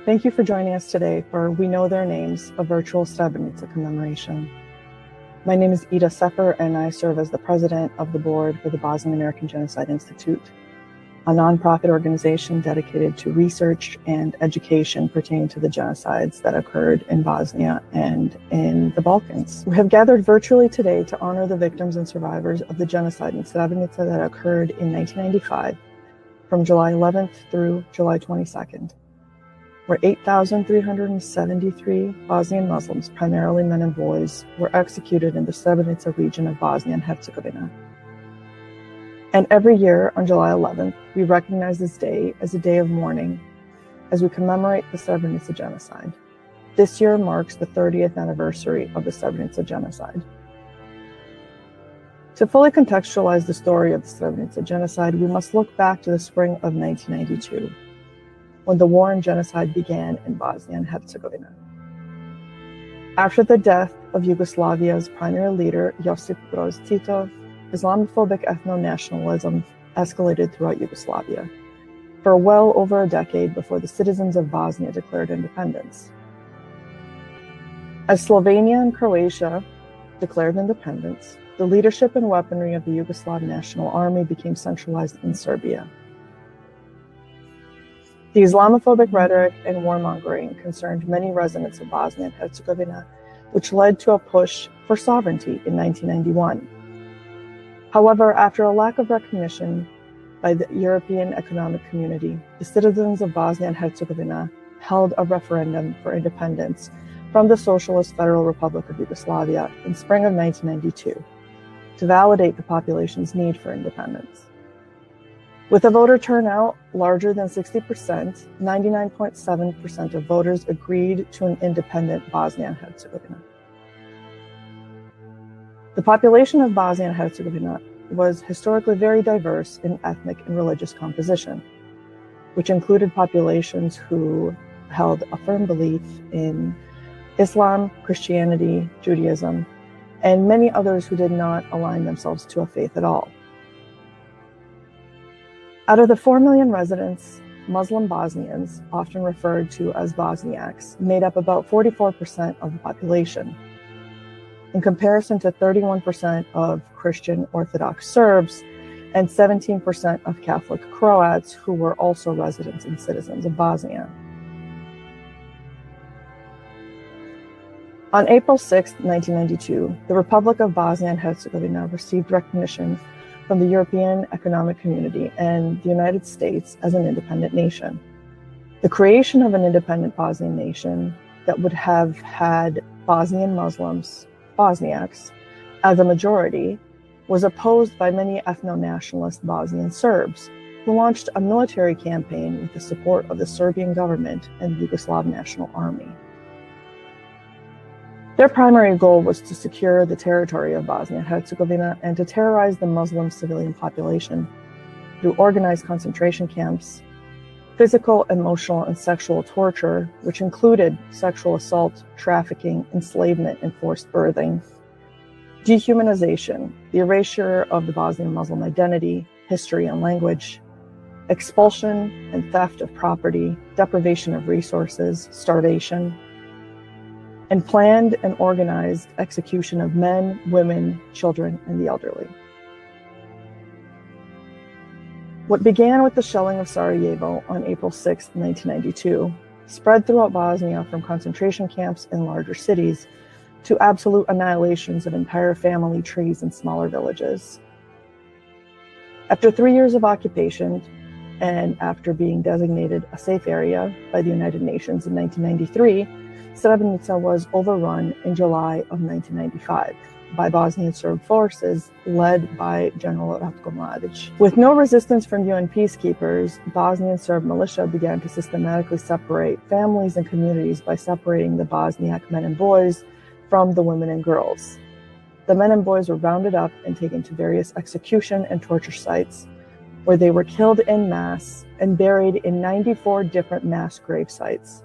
Thank you for joining us today for We Know Their Names, a virtual Srebrenica commemoration. My name is Ida Sefer, and I serve as the president of the board for the Bosnian American Genocide Institute, a nonprofit organization dedicated to research and education pertaining to the genocides that occurred in Bosnia and in the Balkans. We have gathered virtually today to honor the victims and survivors of the genocide in Srebrenica that occurred in 1995, from July 11th through July 22nd. Where 8,373 Bosnian Muslims, primarily men and boys, were executed in the Srebrenica region of Bosnia and Herzegovina. And every year on July 11th, we recognize this day as a day of mourning as we commemorate the Srebrenica genocide. This year marks the 30th anniversary of the Srebrenica genocide. To fully contextualize the story of the Srebrenica genocide, we must look back to the spring of 1992. When the war and genocide began in Bosnia and Herzegovina. After the death of Yugoslavia's primary leader, Josip Broz Tito, Islamophobic ethno-nationalism escalated throughout Yugoslavia for well over a decade before the citizens of Bosnia declared independence. As Slovenia and Croatia declared independence, the leadership and weaponry of the Yugoslav National Army became centralized in Serbia. The Islamophobic rhetoric and warmongering concerned many residents of Bosnia and Herzegovina, which led to a push for sovereignty in 1991. However, after a lack of recognition by the European Economic Community, the citizens of Bosnia and Herzegovina held a referendum for independence from the Socialist Federal Republic of Yugoslavia in spring of 1992 to validate the population's need for independence. With a voter turnout larger than 60%, 99.7% of voters agreed to an independent Bosnia and Herzegovina. The population of Bosnia and Herzegovina was historically very diverse in ethnic and religious composition, which included populations who held a firm belief in Islam, Christianity, Judaism, and many others who did not align themselves to a faith at all. Out of the 4 million residents, Muslim Bosnians, often referred to as Bosniaks, made up about 44% of the population, in comparison to 31% of Christian Orthodox Serbs and 17% of Catholic Croats who were also residents and citizens of Bosnia. On April 6, 1992, the Republic of Bosnia and Herzegovina received recognition from the European Economic Community and the United States as an independent nation. The creation of an independent Bosnian nation that would have had Bosnian Muslims, Bosniaks, as a majority was opposed by many ethno-nationalist Bosnian Serbs, who launched a military campaign with the support of the Serbian government and the Yugoslav National Army. Their primary goal was to secure the territory of Bosnia and Herzegovina and to terrorize the Muslim civilian population through organized concentration camps, physical, emotional, and sexual torture, which included sexual assault, trafficking, enslavement, and forced birthing, dehumanization, the erasure of the Bosnian Muslim identity, history, and language, expulsion and theft of property, deprivation of resources, starvation, and planned and organized execution of men, women, children, and the elderly. What began with the shelling of Sarajevo on April 6, 1992, spread throughout Bosnia from concentration camps in larger cities to absolute annihilations of entire family trees in smaller villages. After 3 years of occupation, and after being designated a safe area by the United Nations in 1993, Srebrenica was overrun in July of 1995 by Bosnian Serb forces led by General Ratko Mladic. With no resistance from UN peacekeepers, Bosnian Serb militia began to systematically separate families and communities by separating the Bosniak men and boys from the women and girls. The men and boys were rounded up and taken to various execution and torture sites, where they were killed en masse and buried in 94 different mass grave sites.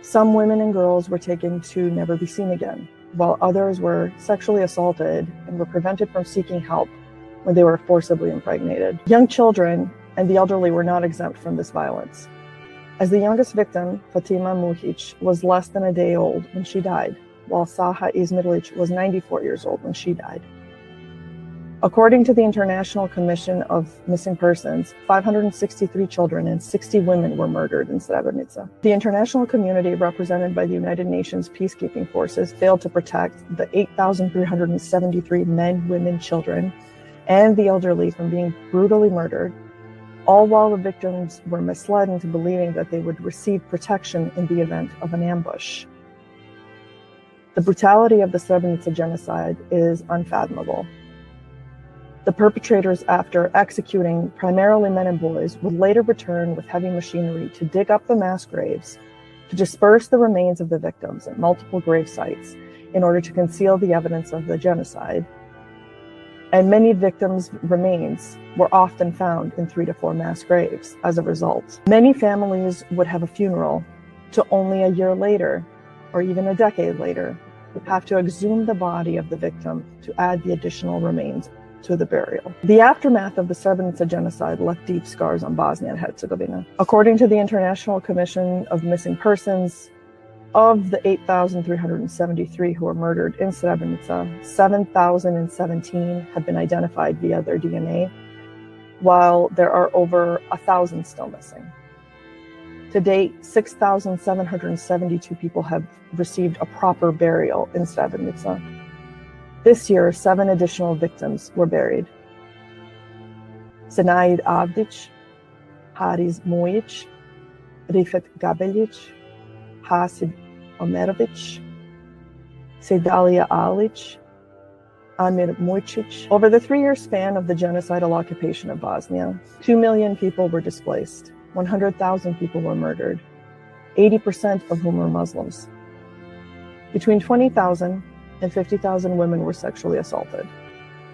Some women and girls were taken to never be seen again, while others were sexually assaulted and were prevented from seeking help when they were forcibly impregnated. Young children and the elderly were not exempt from this violence. As the youngest victim, Fatima Muhic, was less than a day old when she died, while Saha Izmirlic was 94 years old when she died. According to the International Commission of Missing Persons, 563 children and 60 women were murdered in Srebrenica. The international community, represented by the United Nations peacekeeping forces, failed to protect the 8,373 men, women, children, and the elderly from being brutally murdered, all while the victims were misled into believing that they would receive protection in the event of an ambush. The brutality of the Srebrenica genocide is unfathomable. The perpetrators, after executing primarily men and boys, would later return with heavy machinery to dig up the mass graves, to disperse the remains of the victims at multiple grave sites in order to conceal the evidence of the genocide. And many victims' remains were often found in 3 to 4 mass graves as a result. Many families would have a funeral to only a year later, or even a decade later, would have to exhume the body of the victim to add the additional remains to the burial. The aftermath of the Srebrenica genocide left deep scars on Bosnia and Herzegovina. According to the International Commission of Missing Persons, of the 8,373 who were murdered in Srebrenica, 7,017 have been identified via their DNA, while there are over 1,000 still missing. To date, 6,772 people have received a proper burial in Srebrenica. This year, 7 additional victims were buried. Senaid Avdic, Haris Mujic, Rifet Gabelic, Hasib Omerovic, Sedalia Alic, Amir Mujcic. Over the 3-year span of the genocidal occupation of Bosnia, 2 million people were displaced, 100,000 people were murdered, 80% of whom were Muslims. Between 20,000 and 50,000 women were sexually assaulted.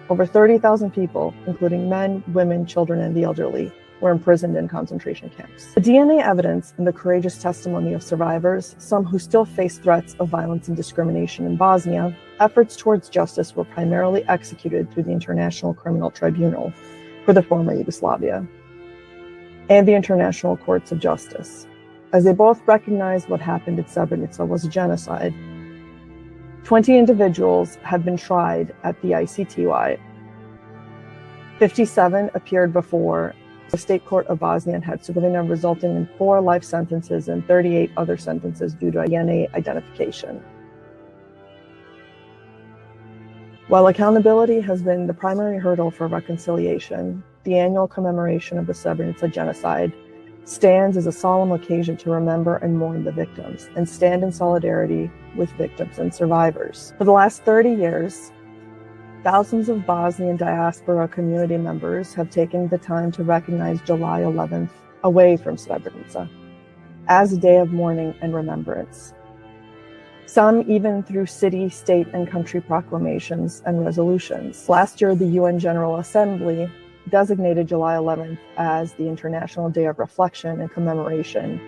Over 30,000 people, including men, women, children, and the elderly, were imprisoned in concentration camps. The DNA evidence and the courageous testimony of survivors, some who still face threats of violence and discrimination in Bosnia, efforts towards justice were primarily executed through the International Criminal Tribunal for the former Yugoslavia and the International Courts of Justice, as they both recognized what happened at Srebrenica was a genocide. 20 individuals have been tried at the ICTY. 57 appeared before the State Court of Bosnia and Herzegovina, resulting in 4 life sentences and 38 other sentences due to DNA identification. While accountability has been the primary hurdle for reconciliation, the annual commemoration of the Srebrenica genocide stands as a solemn occasion to remember and mourn the victims and stand in solidarity with victims and survivors. For the last 30 years, thousands of Bosnian diaspora community members have taken the time to recognize July 11th away from Srebrenica as a day of mourning and remembrance. Some even through city, state, and country proclamations and resolutions. Last year, the UN General Assembly designated July 11th as the International Day of Reflection and Commemoration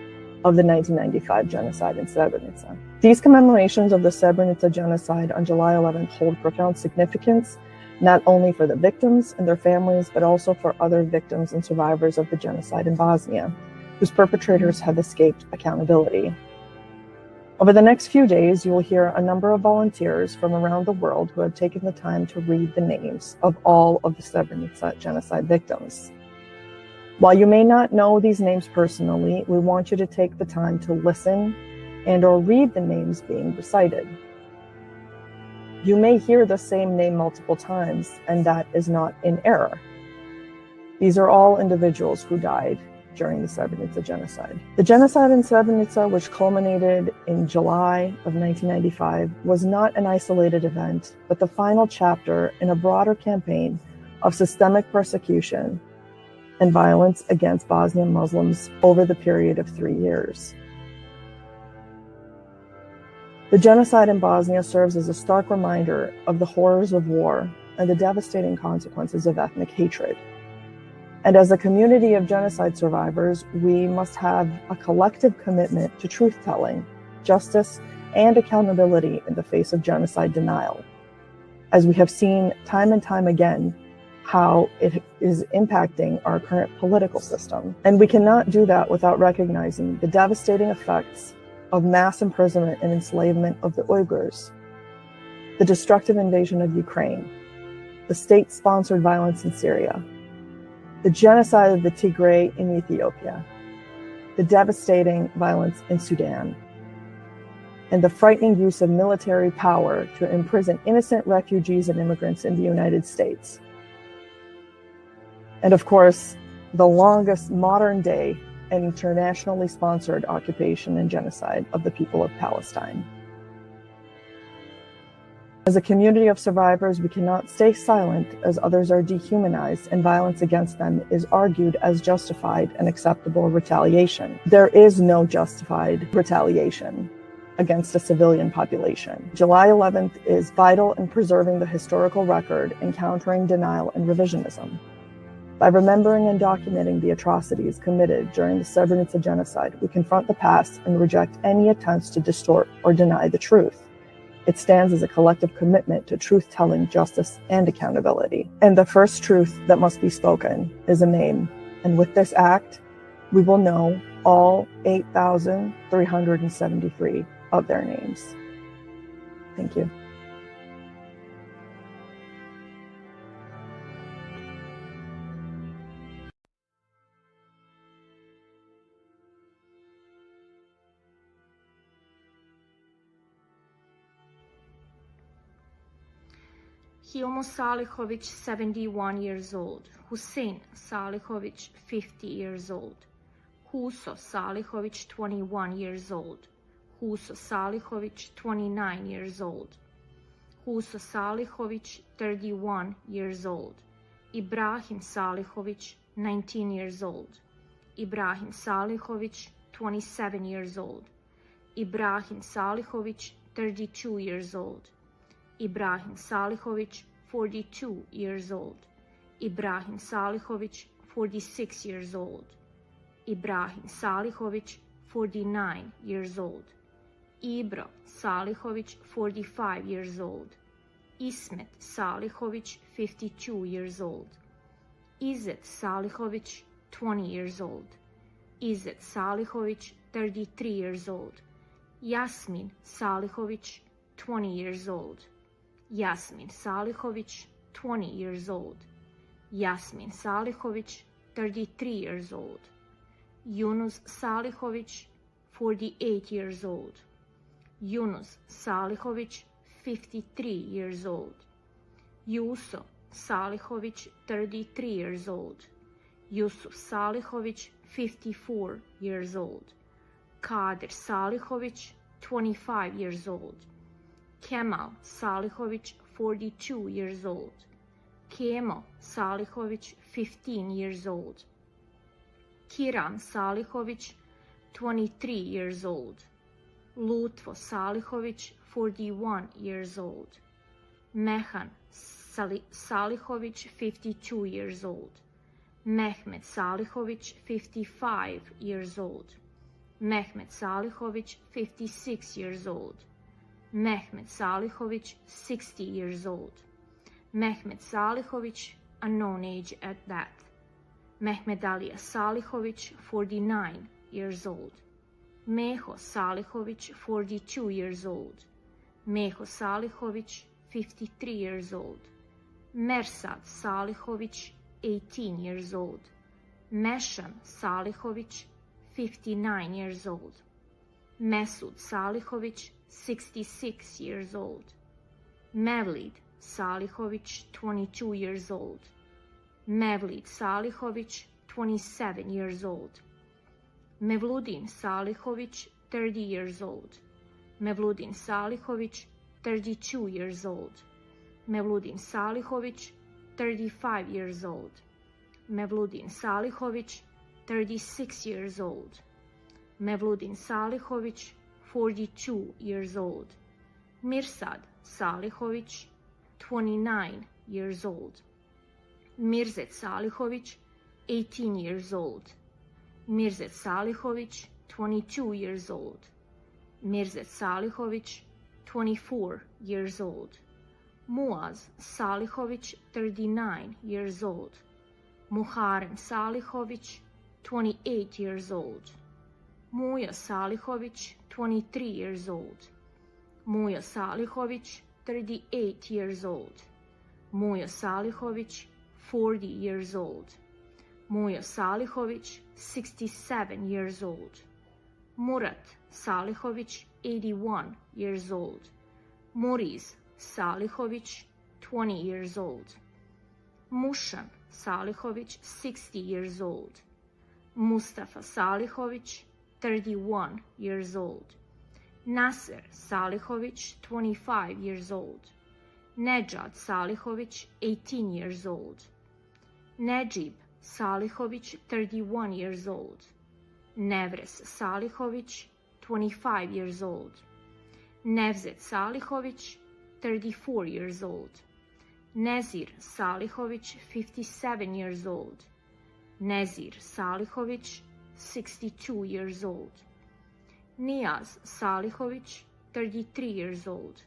of the 1995 genocide in Srebrenica. These commemorations of the Srebrenica genocide on July 11th hold profound significance, not only for the victims and their families, but also for other victims and survivors of the genocide in Bosnia, whose perpetrators have escaped accountability. Over the next few days, you will hear a number of volunteers from around the world who have taken the time to read the names of all of the Srebrenica genocide victims. While you may not know these names personally, we want you to take the time to listen and/or read the names being recited. You may hear the same name multiple times, and that is not in error. These are all individuals who died during the Srebrenica genocide. The genocide in Srebrenica, which culminated in July of 1995, was not an isolated event, but the final chapter in a broader campaign of systemic persecution and violence against Bosnian Muslims over the period of 3 years. The genocide in Bosnia serves as a stark reminder of the horrors of war and the devastating consequences of ethnic hatred. And as a community of genocide survivors, we must have a collective commitment to truth-telling, justice, and accountability in the face of genocide denial, as we have seen time and time again how it is impacting our current political system. And we cannot do that without recognizing the devastating effects of mass imprisonment and enslavement of the Uyghurs, the destructive invasion of Ukraine, the state-sponsored violence in Syria, the genocide of the Tigray in Ethiopia, the devastating violence in Sudan, and the frightening use of military power to imprison innocent refugees and immigrants in the United States. And of course, the longest modern-day and internationally sponsored occupation and genocide of the people of Palestine. As a community of survivors, we cannot stay silent as others are dehumanized and violence against them is argued as justified and acceptable retaliation. There is no justified retaliation against a civilian population. July 11th is vital in preserving the historical record and countering denial and revisionism. By remembering and documenting the atrocities committed during the Srebrenica genocide, we confront the past and reject any attempts to distort or deny the truth. It stands as a collective commitment to truth-telling, justice, and accountability. And the first truth that must be spoken is a name. And with this act, we will know all 8,373 of their names. Thank you. Hilmo Salihovic, 71 years old. Hussein Salihovic, 50 years old. Huso Salihovic, 21 years old. Huso Salihovic, 29 years old. Huso Salihovic, 31 years old. Ibrahim Salihovic, 19 years old. Ibrahim Salihovic, 27 years old. Ibrahim Salihovic, 32 years old. Ibrahim Salihovic, 42 years old. Ibrahim Salihovic, 46 years old. Ibrahim Salihovic, 49 years old. Ibra Salihovic, 45 years old. Ismet Salihovic, 52 years old. Izet Salihovic, 20 years old. Izet Salihovic, 33 years old. Yasmin Salihovic, 20 years old. Yasmin Salihovic, 20 years old. Yasmin Salihovic, 33 years old. Yunus Salihovic, 48 years old. Yunus Salihovic, 53 years old. Yusuf Salihovic, 33 years old. Yusuf Salihovic, 54 years old. Kadir Salihovic, 25 years old. Kemal Salihovic, 42 years old. Kemal Salihovic, 15 years old. Kiran Salihovic, 23 years old. Lutvo Salihovic, 41 years old. Mehan Salihovic, 52 years old. Mehmet Salihovic, 55 years old. Mehmet Salihovic, 56 years old. Mehmet Salihovic, 60 years old. Mehmet Salihovic, unknown age at that. Mehmet Ali Salihovic, 49 years old. Meho Salihovic, 42 years old. Meho Salihovic, 53 years old. Mersad Salihovic, 18 years old. Meshan Salihovic, 59 years old. Mesud Salihovic, 66 years old. Mevlid Salihovic, 22 years old. Mevlid Salihovic, 27 years old. Mevludin Salihovic, 30 years old. Mevludin Salihovic, 32 years old. Mevludin Salihovic, 35 years old. Mevludin Salihovic, 36 years old. Mevludin Salihovic, 42 years old. Mirsad Salihovic, 29 years old. Mirzet Salihovic, 18 years old. Mirzet Salihovic, 22 years old. Mirzet Salihovic, 24 years old. Muaz Salihovic, 39 years old. Muharrem Salihovic, 28 years old. Muja Salihovic, 23 years old. Muja Salihovic, 38 years old. Muja Salihovic, 40 years old. Muja Salihovic, 67 years old. Murat Salihovic, 81 years old. Muriz Salihovic, 20 years old. Mushan Salihovic, 60 years old. Mustafa Salihovic, 31 years old. Nasser Salihovic, 25 years old. Nejad Salihovic, 18 years old. Nejib Salihovic, 31 years old. Nevres Salihovic, 25 years old. Nevzet Salihovic, 34 years old. Nezir Salihovic, 57 years old. Nezir Salihovic, 62 years old. Niyaz Salihovic, 33 years old.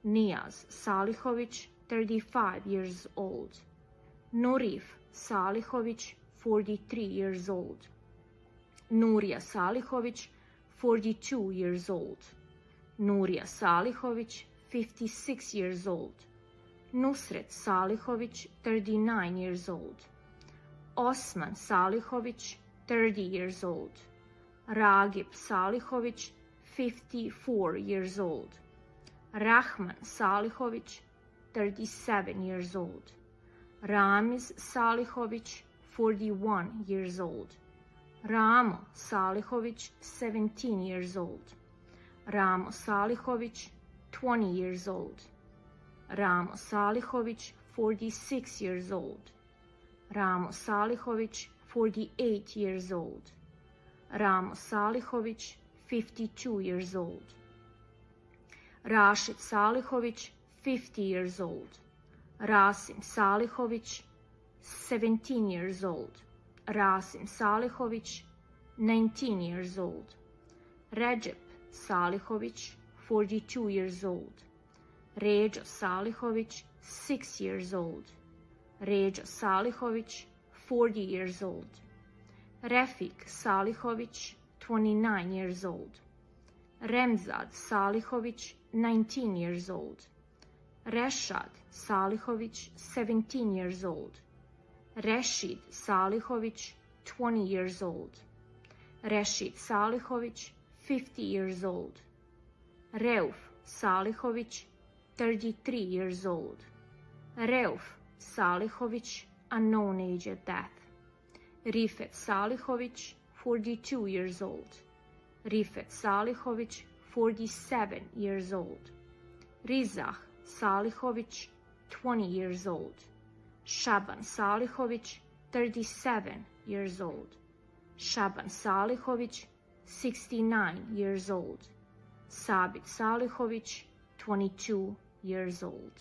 Niyaz Salihovic, 35 years old. Nurif Salihovic, 43 years old. Nuria Salihovic, 42 years old. Nuria Salihovic, 56 years old. Nusret Salihovic, 39 years old. Osman Salihovic, 30 years old. Ragib Salihovic, 54 years old. Rahman Salihovic, 37 years old. Ramiz Salihovic, 41 years old. Ramo Salihovic, 17 years old. Ramo Salihovic, 20 years old. Ramo Salihovic, 46 years old. Ramo Salihovic, 48 years old. Ramo Salihovic, 52 years old. Rashid Salihovic, 50 years old. Rasim Salihovic, 17 years old. Rasim Salihovic, 19 years old. Recep Salihovic, 42 years old. Rejo Salihovic, 6 years old. Rejo Salihovic, 40 years old. Refik Salihovic, 29 years old. Remzad Salihovic, 19 years old. Reshad Salihovic, 17 years old. Reshid Salihovic, 20 years old. Reshid Salihovic, 50 years old. Reuf Salihovic, 33 years old. Reuf Salihovic, unknown age at death. Rifet Salihovic, 42 years old. Rifet Salihovic, 47 years old. Rizah Salihovic, 20 years old. Shaban Salihovic, 37 years old. Shaban Salihovic, 69 years old. Sabit Salihovic, 22 years old.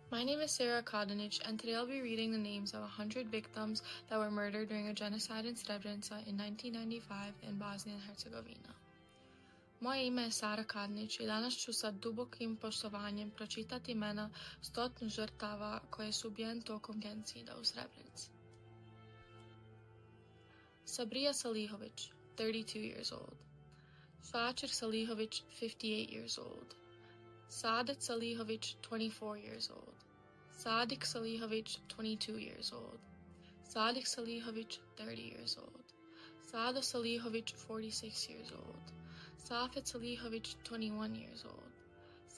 My name is Sarah Kodanic, and today I'll be reading the names of 100 victims that were murdered during a genocide in Srebrenica in 1995 in Bosnia and Herzegovina. Moje ime je Sara Kodanic i danas ću sa dubokim poštovanjem pročitati imena 100 žrtava koje su ubijene tokom genocida u Srebrenici. Sabrija Salihovic, 32 years old. Shachir Salihovic, 58 years old. Sadet Salihovic, 24 years old. Sadik Salihovic, 22 years old. Sadik Salihovic, 30 years old. Sado Salihovic, 46 years old. Safet Salihovic, 21 years old.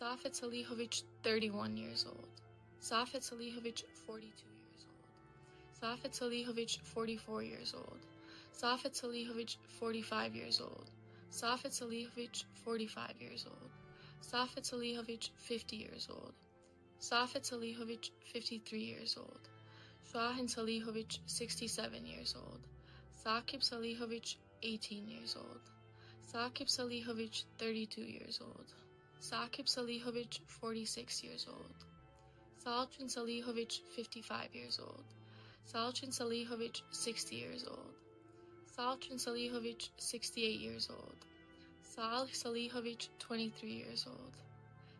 Safet Salihovic, 31 years old. Safet Salihovic, 42 years old. Safet Salihovic, 44 years old. Safet Salihovic, 45 years old. Safet Salihovic, 45 years old. Safet Salihovic, 50 years old. Safet Salihovic, 53 years old. Shahin Salihovic, 67 years old. Sakib Salihovic, 18 years old. Sakib Salihovic, 32 years old. Sakip Salihovic, 46 years old. Salchin Salihovic, 55 years old. Salchin Salihovic, 60 years old. Salchin Salihovic, 68 years old. Salih Salihovic, 23 years old.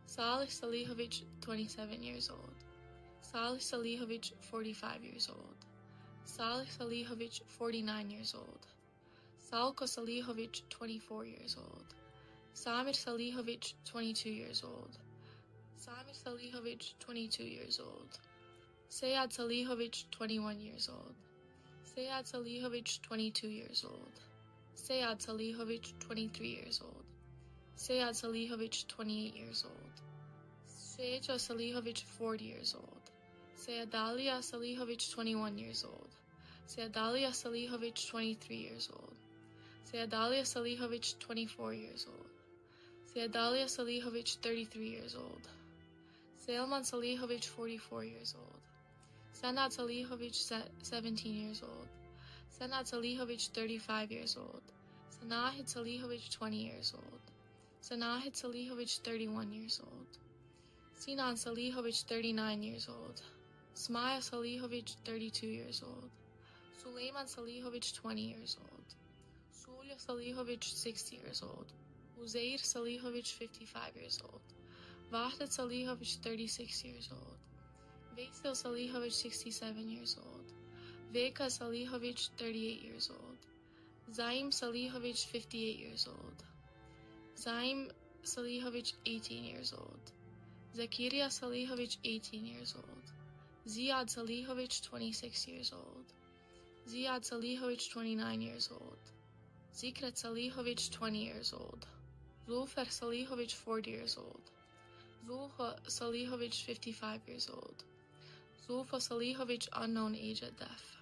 Salih Salihovic, 27 years old. Salih Salihovic, 45 years old. Salih Salihovic, 49 years old. Salko Salihovic, 24 years old. Samir Salihovic, 22 years old. Samir Salihovic, 22 years old. Seyad Salihovic, 21 years old. Seyad Salihovic, 22 years old. Seyad Salihovic, 23 years old. Seyad Salihovic, 28 years old. Seyja Salihovic, 40 years old. Seyadalia Salihovic, 21 years old. Seyadalia Salihovic, 23 years old. Seyadalia Salihovic, 24 years old. Seyadalia Salihovic, 33 years old. Selman Salihovic, 44 years old. Senad Salihovic, 17 years old. Senad Salihovic, 35 years old. Senahid Salihovic, 20 years old. Senahid Salihovic, 31 years old. Sinan Salihovic, 39 years old. Smaya Salihovic, 32 years old. Suleiman Salihovic, 20 years old. Sulja Salihovic, 60 years old. Uzair Salihovic, 55 years old. Vahdat Salihovic, 36 years old. Vasil Salihovic, 67 years old. Veka Salihovic, 38 years old. Zaim Salihovic, 58 years old. Zaim Salihovic, 18 years old. Zakiria Salihovic, 18 years old. Ziad Salihovic, 26 years old. Ziad Salihovic, 29 years old. Zikret Salihovic, 20 years old. Zulfer Salihovic, 40 years old. Zulfa Salihovic, 55 years old. Zulfa Salihovic, unknown age at death.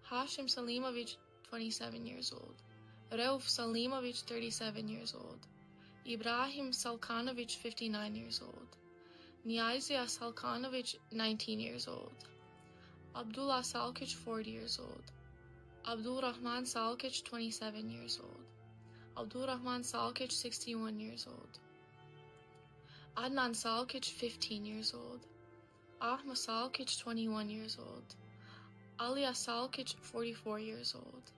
Hashim Salimovic, 27 years old. Rauf Salimovic, 37 years old. Ibrahim Salkanovic, 59 years old. Niazia Salkanovic, 19 years old. Abdullah Salkic, 40 years old. Abdul Rahman Salkic, 27 years old. Abdul Rahman Salkic, 61 years old. Adnan Salkic, 15 years old. Ahma Salkic, 21 years old. Alia Salkic, 44 years old.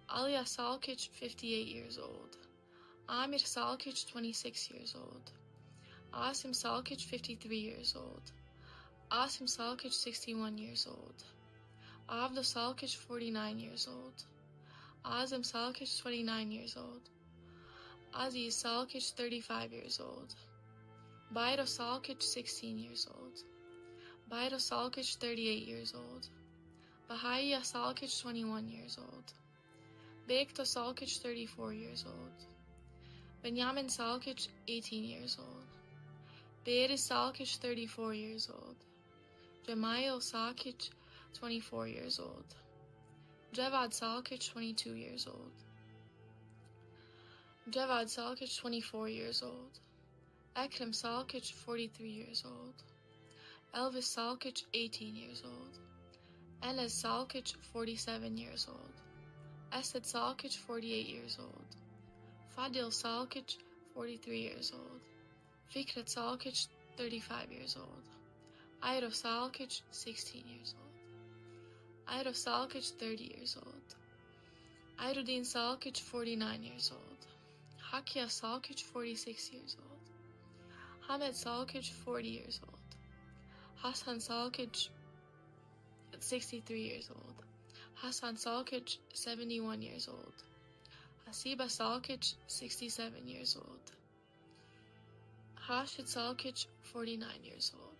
Alia Salkic, 58 years old. Amir Salkic, 26 years old. Asim Salkic, 53 years old. Asim Salkic, 61 years old. Avda Salkic, 49 years old. Azim Salkic, 29 years old. Aziz Salkic, 35 years old. Bayro Salkic, 16 years old. Bayro Salkic, 38 years old. Bahaya Salkic, 21 years old. Bekto Salkic, 34 years old. Benjamin Salkic, 18 years old. Beris Salkic, 34 years old. Jemail Salkic, 24 years old. Jevad Salkic, 22 years old. Jevad Salkic, 24 years old. Ekrem Salkic, 43 years old. Elvis Salkic, 18 years old. Enes Salkic, 47 years old. Esed Salkic, 48 years old. Fadil Salkic, 43 years old. Fikret Salkic, 35 years old. Airo Salkic, 16 years old. Airo Salkic, 30 years old. Airudin Salkic, 49 years old. Hakia Salkic, 46 years old. Hamed Salkic, 40 years old. Hasan Salkic, 63 years old. Hasan Salkic, 71 years old. Hasiba Salkic, 67 years old. Hashid Salkic, 49 years old.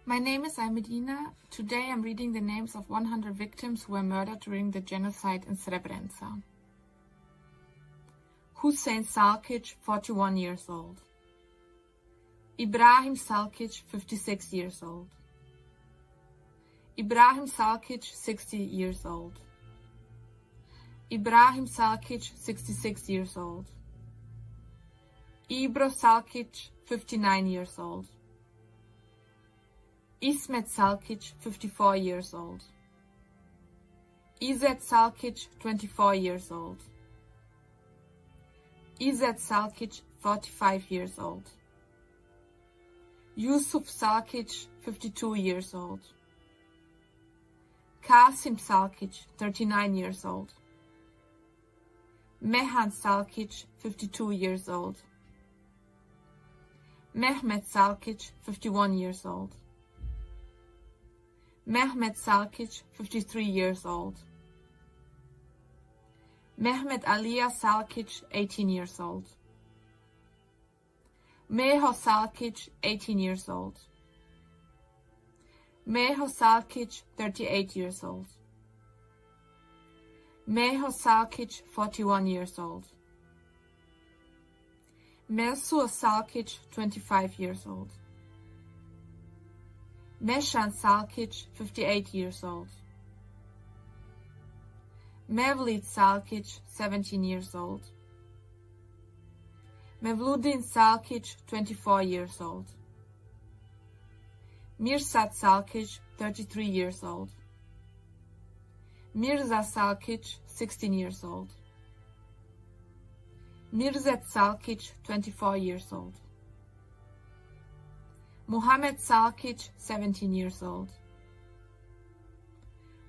My name is Almedina. Today I'm reading the names of 100 victims who were murdered during the genocide in Srebrenica. Hussein Salkic, 41 years old. Ibrahim Salkic, 56 years old. Ibrahim Salkic, 60 years old. Ibrahim Salkic, 66 years old. Ibro Salkic, 59 years old. Ismet Salkic, 54 years old. Izet Salkic, 24 years old. Izet Salkic, 45 years old. Yusuf Salkic, 52 years old. Kasim Salkic, 39 years old. Mehan Salkic, 52 years old. Mehmet Salkic, 51 years old. Mehmet Salkic, 53 years old. Mehmet Aliya Salkic, 18 years old. Meho Salkic, 18 years old. Meho Salkic, 38 years old. Meho Salkic, 41 years old. Mesur Salkic, 25 years old. Meshan Salkic, 58 years old. Mevlid Salkic, 17 years old. Mevludin Salkic, 24 years old. Mirsat Salkic, 33 years old. Mirza Salkic, 16 years old. Mirzet Salkic, 24 years old. Muhammed Salkic, 17 years old.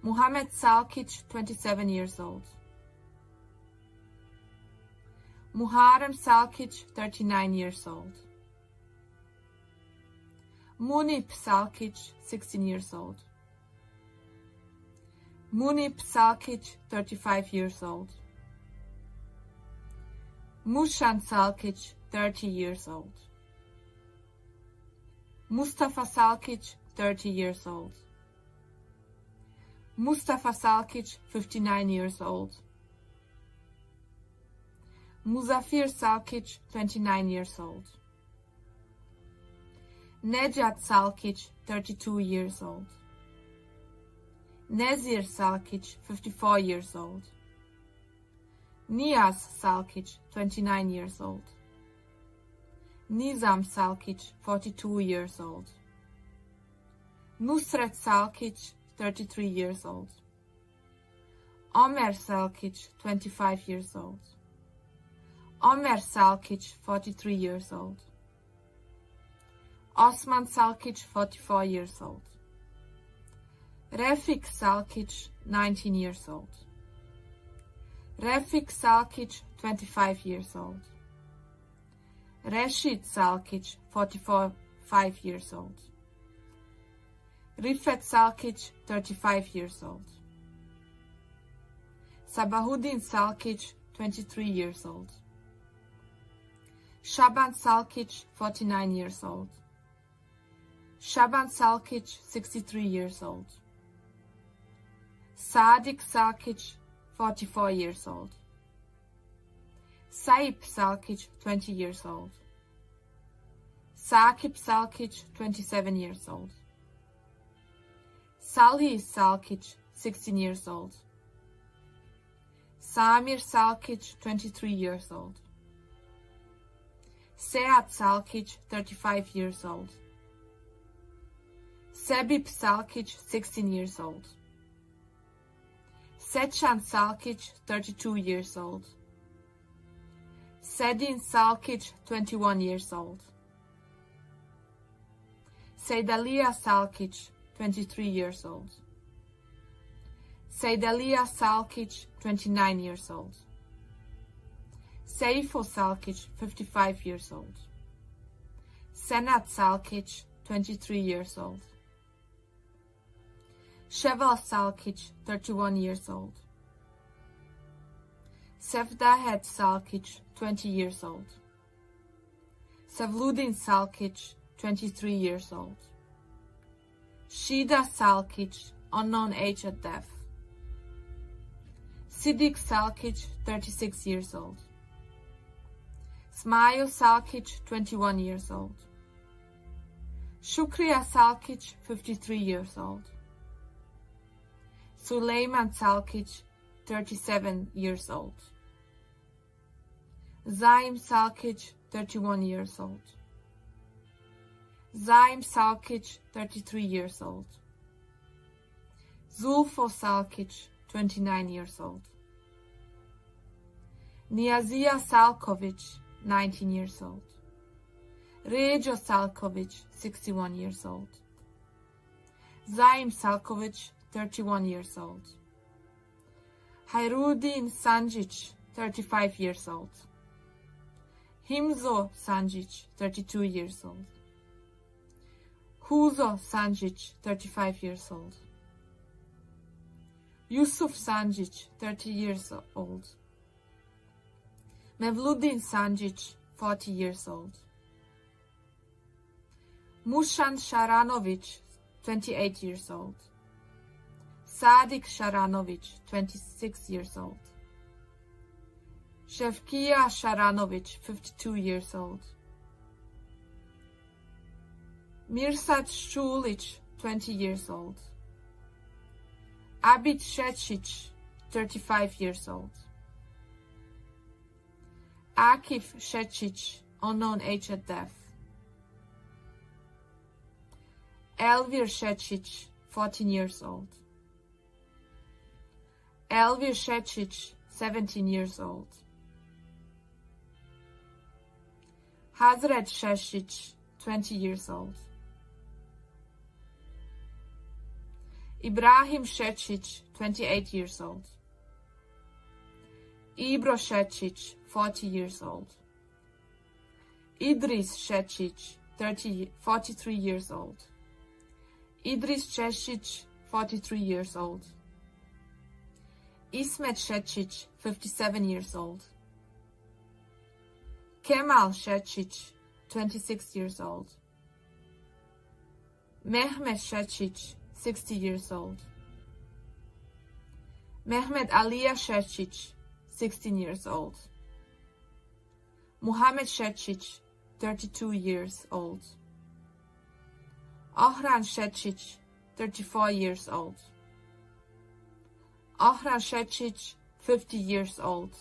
Muhammed Salkic, 27 years old. Muharrem Salkic, 39 years old. Munip Salkic, 16 years old. Munip Salkic, 35 years old. Mushan Salkic, 30 years old. Mustafa Salkic, 30 years old. Mustafa Salkic, 59 years old. Muzafir Salkic, 29 years old. Nejat Salkic, 32 years old. Nezir Salkic, 54 years old. Niyaz Salkic, 29 years old. Nizam Salkic, 42 years old. Nusret Salkic, 33 years old. Omer Salkic, 25 years old. Omer Salkic, 43 years old. Osman Salkic, 44 years old. Refik Salkic, 19 years old. Refik Salkic, 25 years old. Reshid Salkic, 45 years old. Rifet Salkic, 35 years old. Sabahuddin Salkic, 23 years old. Shaban Salkic, 49 years old. Shaban Salkic, 63 years old. Sadik Salkic, 44 years old. Saip Salkic, 20 years old. Sakip Salkic, 27 years old. Salih Salkic, 16 years old. Samir Salkic, 23 years old. Seat Salkic, 35 years old. Sebip Salkic, 16 years old. Sechan Salkic, 32 years old. Sedin Salkic, 21 years old. Seydalia Salkic, 23 years old. Seydalia Salkic, 29 years old. Seifo Salkic, 55 years old. Senat Salkic, 23 years old. Sheval Salkic, 31 years old. Sevdahed Salkic, 20 years old. Sevludin Salkic, 23 years old. Shida Salkic, unknown age at death. Sidik Salkic, 36 years old. Smail Salkic, 21 years old. Shukriya Salkic, 53 years old. Suleiman Salkic, 37 years old. Zaim Salkic, 31 years old. Zaim Salkic, 33 years old. Zulfo Salkic, 29 years old. Niazia Salkovic, 19 years old. Rejo Salkovic, 61 years old. Zaim Salkovic, 31 years old. Hayrudin Sanjic, 35 years old. Himzo Sanjic, 32 years old. Huzo Sanjic, 35 years old. Yusuf Sanjic, 30 years old. Mevludin Sanjic, 40 years old. Mushan Sharanovic, 28 years old. Sadik Sharanovic, 26 years old. Shevkia Sharanovic, 52 years old. Mirsad Shulic, 20 years old. Abid Shecic, 35 years old. Akif Shecic, unknown age at death. Elvir Shecic, 14 years old. Elvir Shecic, 17 years old. Hazret Shecic, 20 years old. Ibrahim Shecic, 28 years old. Ibro Shecic, 40 years old. Idris Shecic, 43 years old. Idris Shecic, 43 years old. Ismet Shecic, 57 years old. Kemal Shecic, 26 years old. Mehmet Shecic, 60 years old. Mehmet Aliya Shecic, 16 years old. Muhammed Shecic, 32 years old. Ahran Shecic, 34 years old. Ahran Shecic, 50 years old.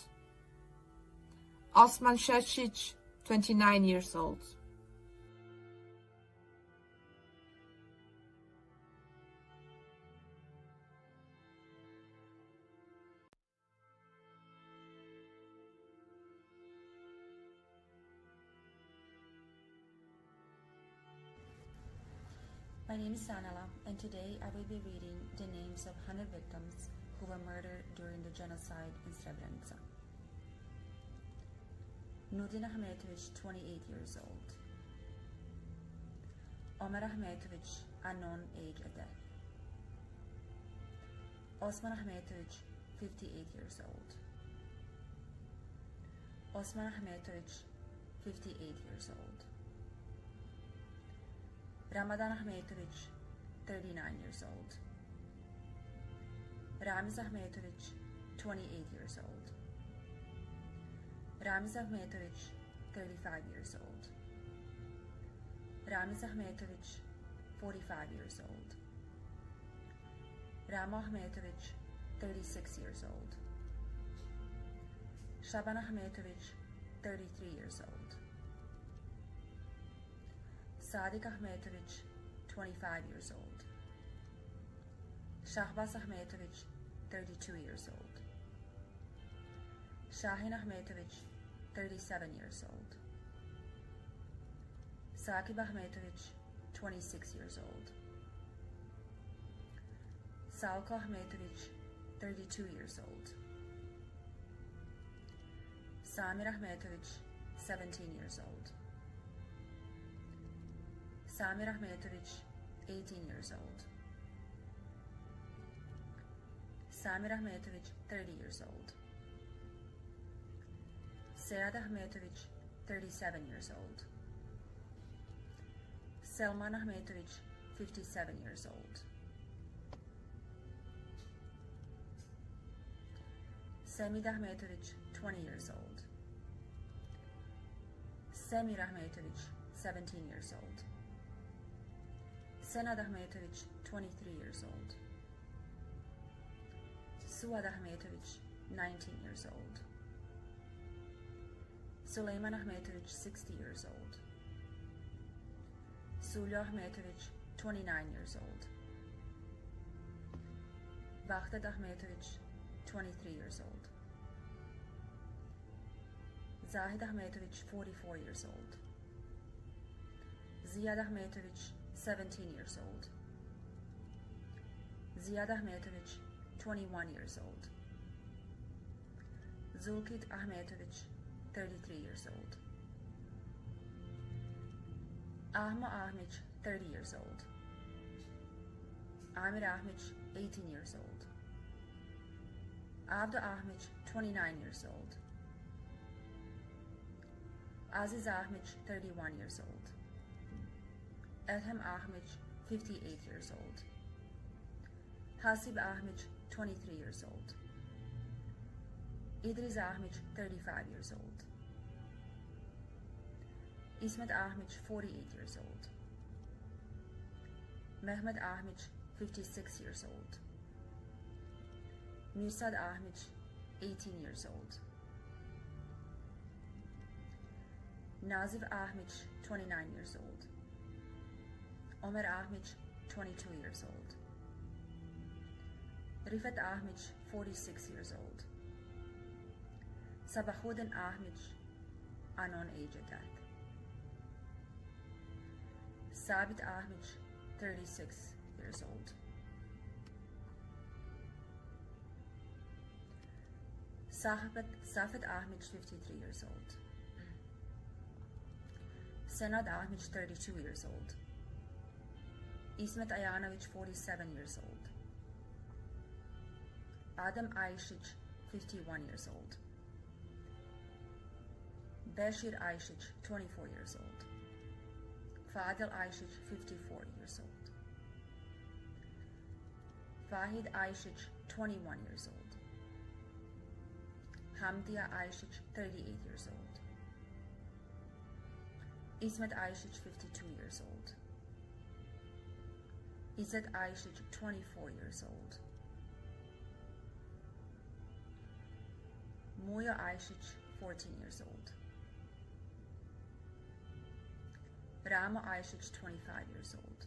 Osman Shecic, 29 years old. My name is Sanala, and today I will be reading the names of 100 victims who were murdered during the genocide in Srebrenica. Nurdin Ahmetovic, 28 years old. Omer Ahmetovic, unknown age at death. Osman Ahmetovic, 58 years old. Osman Ahmetovic, 58 years old. Ramadan Ahmetovic, 39 years old. Ramiz Ahmetovic, 28 years old. Ramiz Ahmetovic, 35 years old. Ramiz Ahmetovic, 45 years old. Rama Ahmetovic, 36 years old. Shaban Ahmetovic, 33 years old. Sadik Ahmetovic, 25 years old. Shahbaz Ahmetovic, 32 years old. Shahin Ahmetovic, 37 years old. Saqib Ahmetovic, 26 years old. Salko Ahmetovic, 32 years old. Samir Ahmetovic, 17 years old. Samir Ahmetovic, 18 years old. Samir Ahmetovic, 30 years old. Sead Ahmetovic, 37 years old. Selman Ahmetovic, 57 years old. Semid Ahmetovic, 20 years old. Semir Ahmetovic, 17 years old. Senad Ahmetovic, 23 years old. Suad Ahmetovic, 19 years old. Sulejman Ahmetovic, 60 years old. Sulja Ahmetovic, 29 years old. Vahdat Ahmetovic, 23 years old. Zahid Ahmetovic, 44 years old. Ziad Ahmetovic, 17 years old. Ziad Ahmetovic, 21 years old. Zulkit Ahmetovic, 33 years old. Ahma Ahmic, 30 years old. Amir Ahmic, 18 years old. Abda Ahmic, 29 years old. Aziz Ahmic, 31 years old. Edhem Ahmic, 58 years old. Hasib Ahmic, 23 years old. Idris Ahmic, 35 years old. Ismet Ahmic, 48 years old. Mehmet Ahmic, 56 years old. Mirsad Ahmic, 18 years old. Nazif Ahmic, 29 years old. Omer Ahmic, 22 years old. Rifat Ahmic, 46 years old. Sabahuddin Ahmic, unknown age of death. Sabit Ahmic, 36 years old. Safet Ahmic, 53 years old. Senad Ahmic, 32 years old. Ismet Ayanovic, 47 years old. Adam Aishic, 51 years old. Bashir Aishic, 24 years old. Fadil Aishic, 54 years old. Fahid Aishic, 21 years old. Hamdia Aishic, 38 years old. Ismet Aishic, 52 years old. Izzet Aishic, 24 years old. Moya Aishic, 14 years old. Rama Aishic, 25 years old.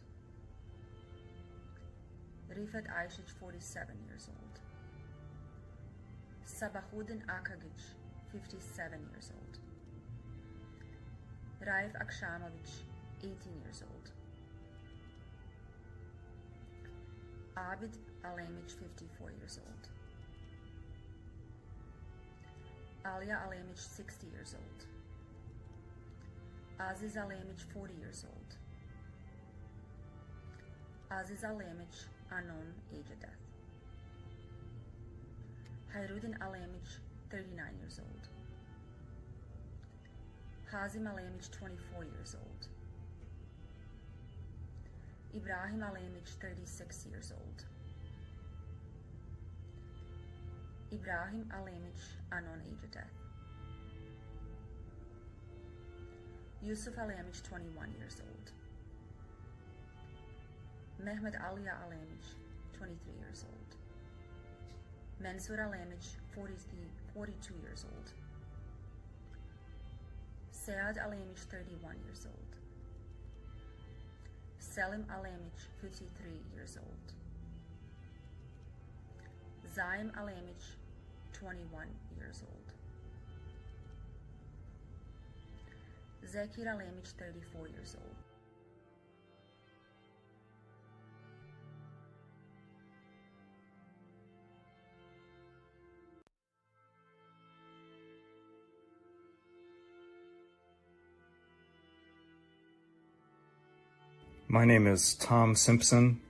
Rifat Aishic, 47 years old. Sabahuddin Akagic, 57 years old. Raif Akshamovic, 18 years old. Abid Alemic, 54 years old. Alia Alemic, 60 years old. Aziz Alemic, 40 years old. Aziz Alemic, unknown age of death. Hayruddin Alemic, 39 years old. Hazim Alemic, 24 years old. Ibrahim Alemic, 36 years old. Ibrahim Alemic, unknown age of death. Yusuf Alemic, 21 years old. Mehmet Alia Alemic, 23 years old. Mansur Alemic, 42 years old. Saad Alemic, 31 years old. Selim Alemic, 53 years old. Zaim Alemic, 21 years old. Zakir Alemic, 34 years old. My name is Tom Simpson.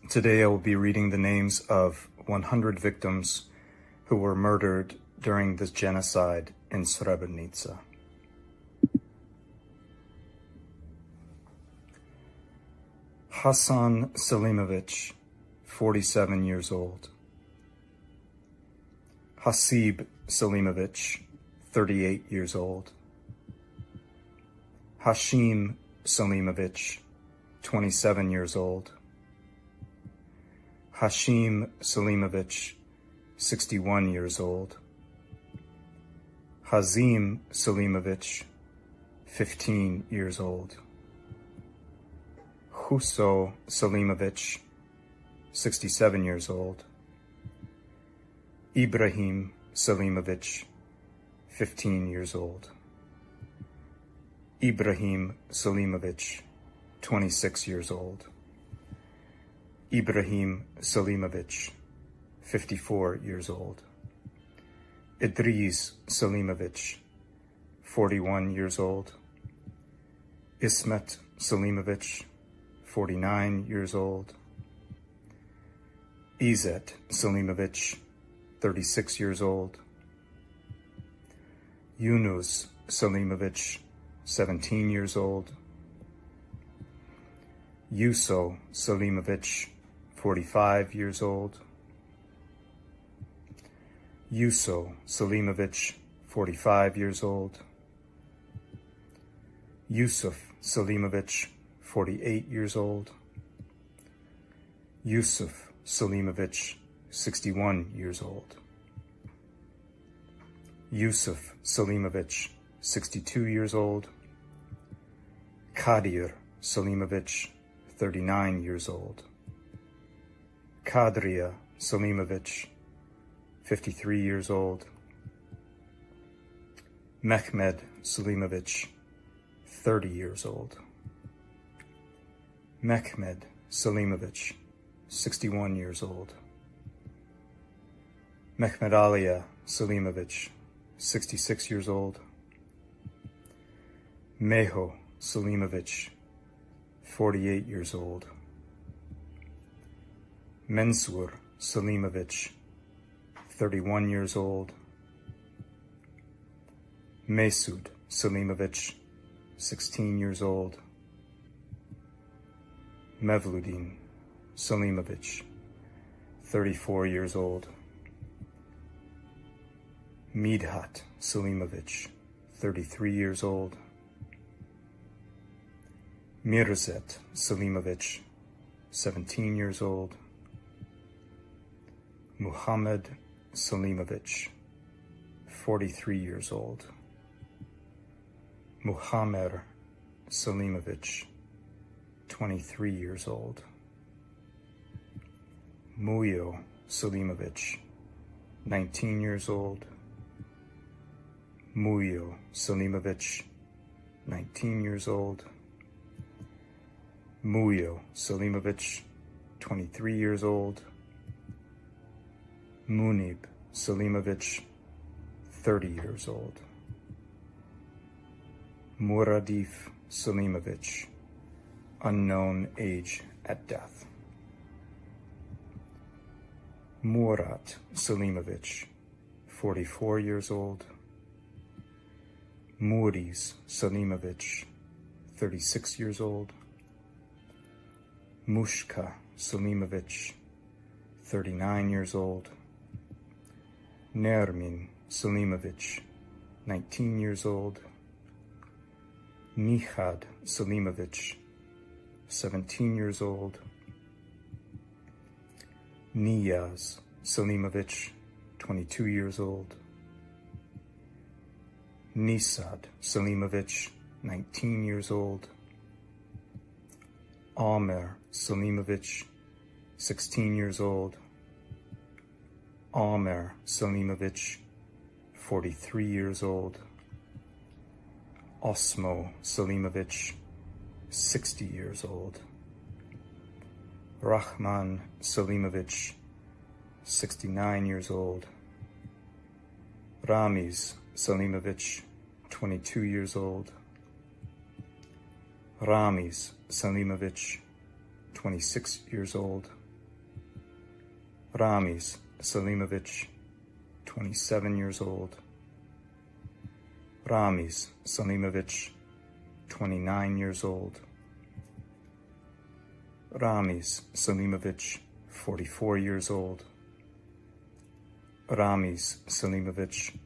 Today I will be reading the names of 100 victims who were murdered during this genocide in Srebrenica. Hasan Selimovic, 47 years old. Hasib Selimovic, 38 years old. Hashim Selimovic, 27 years old. Hashim Selimovic, 61 years old. Hazim Selimovic, 15 years old. Huso Selimovic, 67 years old. Ibrahim Selimovic, 15 years old. Ibrahim Selimovic, 26 years old. Ibrahim Selimovic, 54 years old. Idris Selimovic, 41 years old. Ismet Selimovic, 49 years old. Izet Selimovic, 36 years old. Yunus Selimovic, 17 years old. Yuso Selimovic, 45 years old. Yuso Selimovic, 45 years old. Yusuf Selimovic, 48 years old. Yusuf Selimovic, 61 years old. Yusuf Selimovic, 62 years old. Kadir Selimovic, 39 years old. Kadria Selimovic, 53 years old. Mehmed Selimovic, 30 years old. Mehmed Selimovic, 61 years old. Mehmed Alia Selimovic, 66 years old. Meho Selimovic, 48 years old. Mensur Selimovic, 31 years old. Mesud Selimovic, 16 years old. Mevludin Selimovic, 34 years old. Midhat Selimovic, 33 years old. Mirzet Selimovic, 17 years old. Muhammad Selimovic, 43 years old. Muhammer Selimovic, 23 years old. Muyo Selimovic, 19 years old. Muyo Selimovic, 19 years old. Muyo Selimovic, 23 years old. Munib Selimovic, 30 years old. Muradif Selimovic, unknown age at death. Murat Selimovic, 44 years old. Muriz Selimovic, 36 years old. Mushka Selimovic, 39 years old. Nermin Selimovic, 19 years old. Nihad Selimovic, 17 years old. Niyaz Selimovic, 22 years old. Nisad Selimovic, 19 years old. Amer Selimovic, 16 years old. Amer Selimovic, 43 years old. Osmo Selimovic, 60 years old. Rahman Selimovic, 69 years old. Ramiz Selimovic, 22 years old. Ramiz Selimovic, 26 years old. Ramiz Selimovic, 27 years old. Ramiz Selimovic, 29 years old. Ramiz Selimovic, 44 years old. Ramiz Selimovic,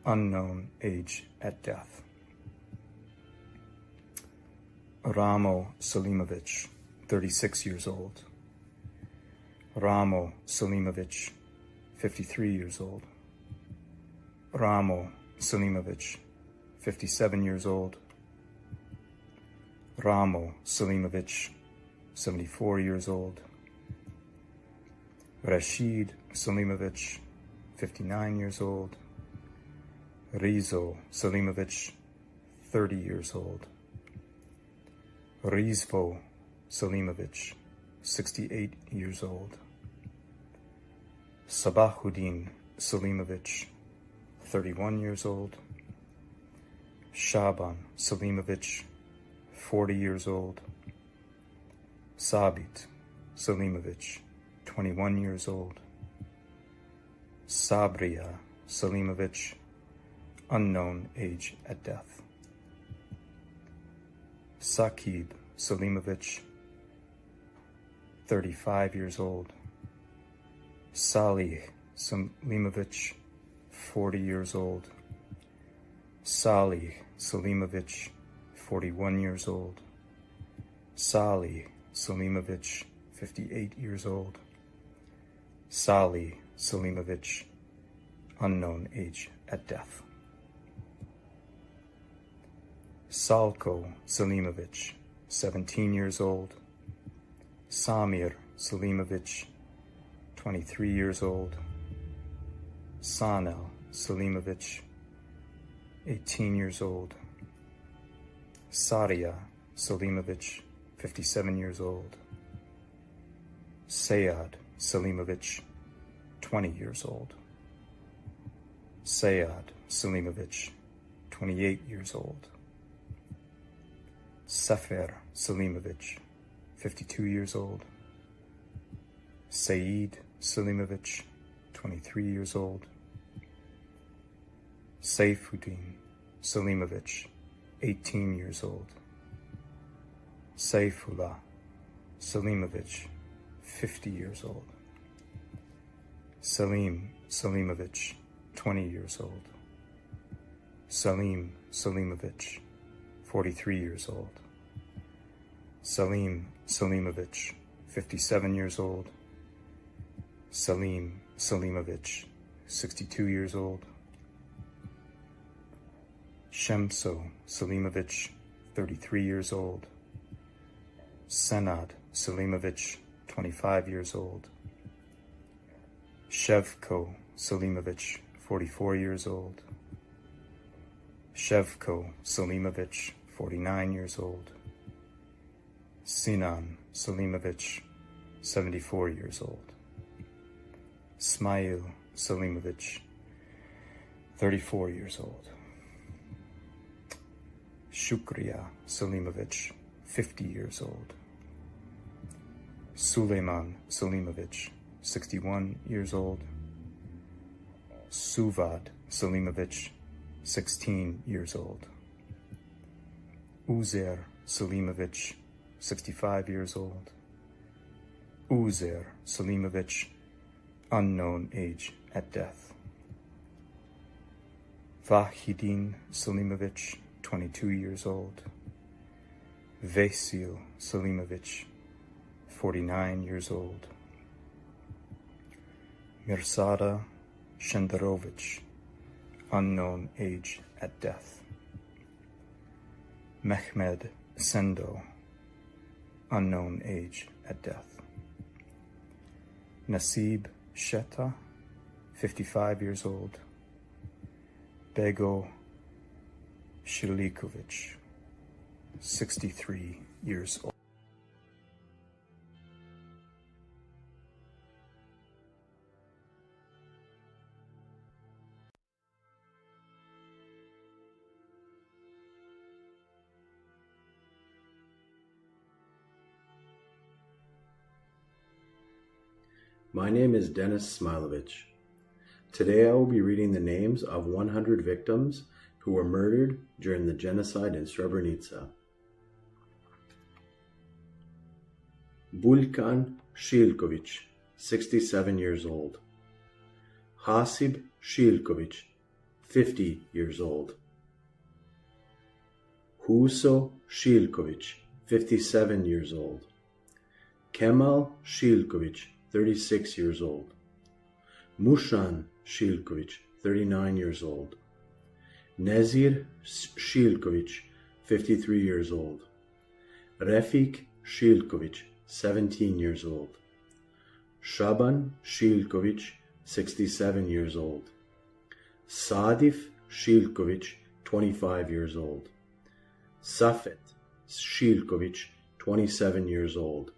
unknown age at death. Ramo Selimovic, 36 years old. Ramo Selimovic, 53 years old. Ramo Selimovic, 57 years old. Ramo Selimovic, 74 years old. Rashid Selimovic, 59 years old. Rizo Selimovic, 30 years old. Rizvo Selimovic, 68 years old. Sabahuddin Selimovic, 31 years old. Shaban Selimovic, 40 years old. Sabit Selimovic, 21 years old. Sabria Selimovic, unknown age at death. Sakib Selimovic, 35 years old. Salih Selimovic, 40 years old. Salih Selimovic, 41 years old. Salih Selimovic, 58 years old. Salih Selimovic, unknown age at death. Salko Selimovic, 17 years old. Samir Selimovic, 23 years old. Sanel Selimovic, 18 years old. Saria Selimovic, 57 years old. Sayad Selimovic, 20 years old. Sayad Selimovic, 28 years old. Sefer Selimovic, 52 years old. Saeed Selimovic, 23 years old. Saifuddin Selimovic, 18 years old. Saifullah Selimovic, 50 years old. Salim Selimovic, 20 years old. Salim Selimovic, 43 years old. Salim Selimovic, 57 years old. Salim Selimovic, 62 years old. Shemso Selimovic, 33 years old. Senad Selimovic, 25 years old. Shevko Selimovic, 44 years old. Shevko Selimovic, 49 years old. Sinan Selimovic, 74 years old. Smail Selimovic, 34 years old. Shukriya Selimovic, 50 years old. Suleiman Selimovic, 61 years old. Suvad Selimovic, 16 years old. Uzer Selimovic, 65 years old. Uzer Selimovic, unknown age at death. Vahidin Selimovic, 22 years old. Vesil Selimovic, 49 years old. Mirsada Shenderovic, unknown age at death. Mehmed Sendo, unknown age at death. Nasib Sheta, 55 years old. Bego Shilikovic, 63 years old. My name is Denis Smilovich. Today I will be reading the names of 100 victims who were murdered during the genocide in Srebrenica. Bulkan Shilkovic, 67 years old. Hasib Shilkovic, 50 years old. Huso Shilkovic, 57 years old. Kemal Shilkovic, 36 years old. Mushan Shilkovic, 39 years old. Nezir Shilkovic, 53 years old. Refik Shilkovic, 17 years old. Shaban Shilkovic, 67 years old. Sadif Shilkovic, 25 years old. Safet Shilkovic, 27 years old.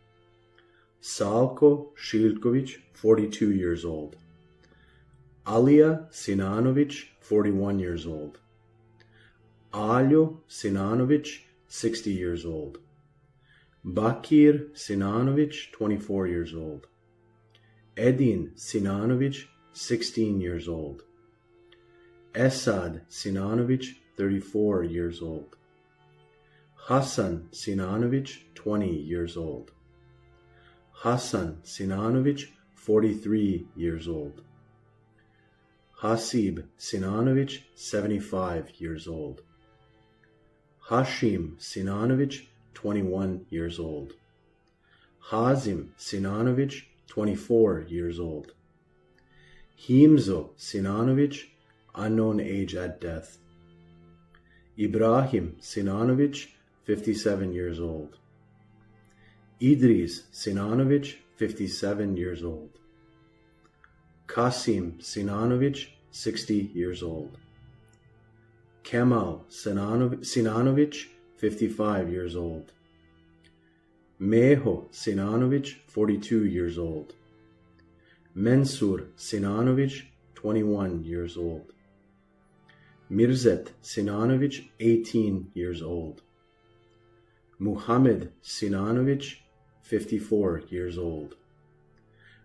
Salko Shilkovic, 42 years old. Alija Sinanovic, 41 years old. Aljo Sinanovic, 60 years old. Bakir Sinanovic, 24 years old. Edin Sinanovic, 16 years old. Esad Sinanovic, 34 years old. Hasan Sinanovic, 20 years old. Hasan Sinanovic, 43 years old. Hasib Sinanovic, 75 years old. Hashim Sinanovic, 21 years old. Hazim Sinanovic, 24 years old. Himzo Sinanovic, unknown age at death. Ibrahim Sinanovic, 57 years old. Idris Sinanovic, 57 years old. Kasim Sinanovic, 60 years old. Kemal Sinanovic, 55 years old. Meho Sinanovic, 42 years old. Mensur Sinanovic, 21 years old. Mirzet Sinanovic, 18 years old. Muhammad Sinanovic, 54 years old.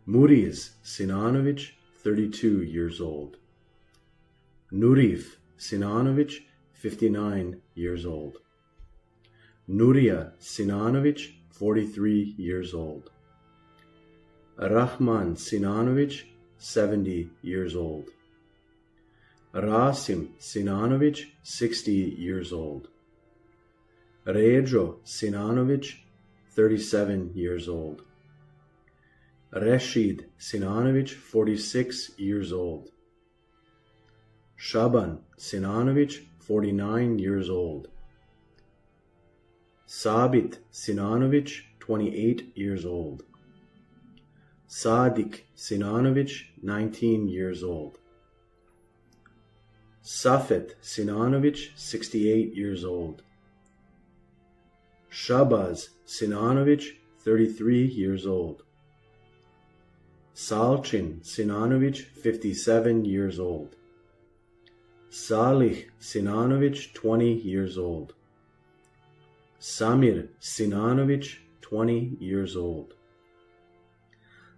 Muriz Sinanovic, 32 years old. Nurif Sinanovic, 59 years old. Nuria Sinanovic, 43 years old. Rahman Sinanovic, 70 years old. Rasim Sinanovic, 60 years old. Rejo Sinanovic, 37 years old. Reshid Sinanovic, 46 years old. Shaban Sinanovic, 49 years old. Sabit Sinanovic, 28 years old. Sadik Sinanovic, 19 years old. Safet Sinanovic, 68 years old. Shabaz Sinanovic, 33 years old. Salchin Sinanovic, 57 years old. Salih Sinanovic, 20 years old. Samir Sinanovic, 20 years old.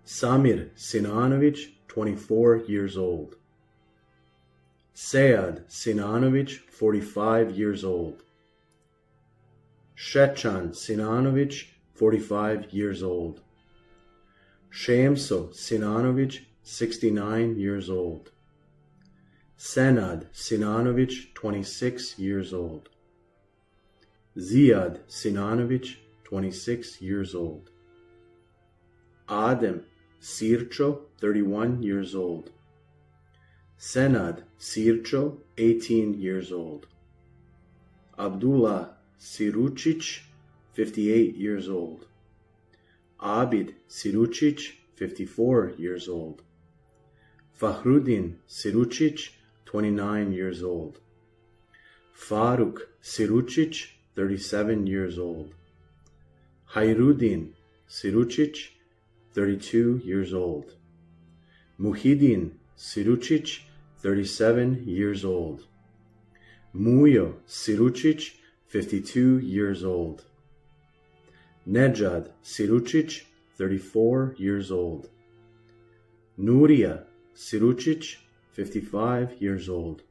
Samir Sinanovic, 24 years old. Sead Sinanovic, 45 years old. Shechan Sinanovic, 45 years old. Shemso Sinanovic, 69 years old. Senad Sinanovic, 26 years old. Ziad Sinanovic, 26 years old. Adem Sircho, 31 years old. Senad Sircho, 18 years old. Abdullah Sirucic, 58 years old. Abid Sirucic, 54 years old. Fahruddin Sirucic, 29 years old. Faruk Sirucic, 37 years old. Hayruddin Sirucic, 32 years old. Muhyiddin Sirucic, 37 years old. Mujo Sirucic, 52 years old. Nejad Sirucic, 34 years old. Nuria Sirucic, 55 years old.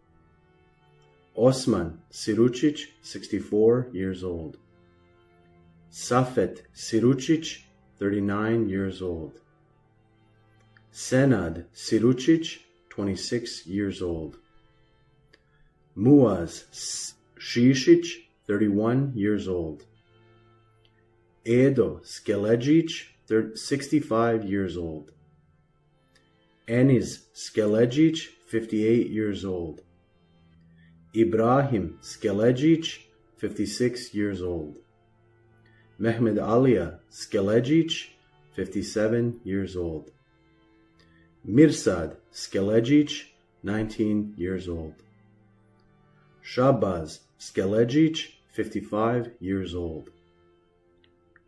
Osman Sirucic, 64 years old. Safet Sirucic, 39 years old. Senad Sirucic, 26 years old. Muaz Shishic, 31 years old. Edo Skelegic, 65 years old. Enis Skelegic, 58 years old. Ibrahim Skelejic, 56 years old. Mehmed Alia Skelejic, 57 years old. Mirsad Skelejic, 19 years old. Shabaz Skelejic, 55 years old.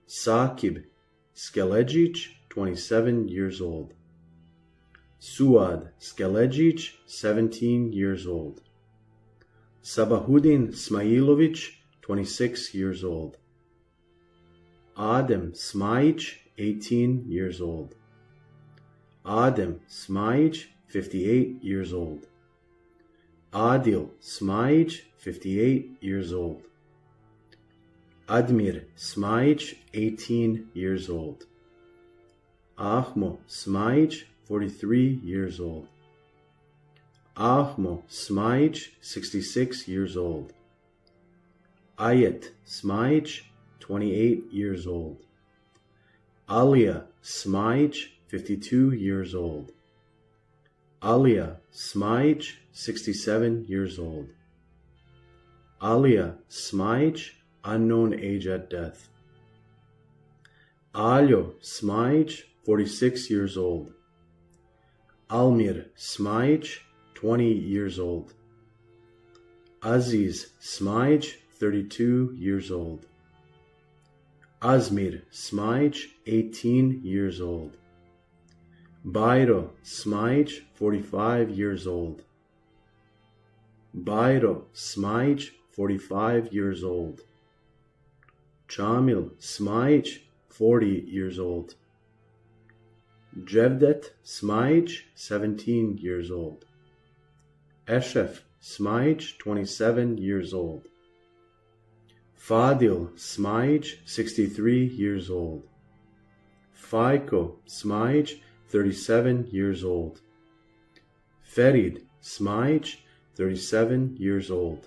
Sakib Skelejic, 27 years old. Suad Skelejic, 17 years old. Sabahuddin Smailovic, 26 years old. Adem Smajic, 18 years old. Adem Smajic, 58 years old. Adil Smajic, 58 years old. Admir Smajic, 18 years old. Ahmo Smajic, 43 years old. Ahmo Smajic, 66 years old. Ayet Smajic, 28 years old. Alia Smajic, 52 years old. Alia Smajic, 67 years old. Alia Smajic, unknown age at death. Aljo Smajic, 46 years old. Almir Smajic, 20 years old. Aziz Smajic, 32 years old. Azmir Smajic, 18 years old. Bayro Smajic, 45 years old. Bayro Smajic, 45 years old. Chamil Smajic, 40 years old. Jevdet Smajic, 17 years old. Eshef Smajic, 27 years old. Fadil Smajic, 63 years old. Faiko Smajic, 37 years old. Ferid Smajic, 37 years old.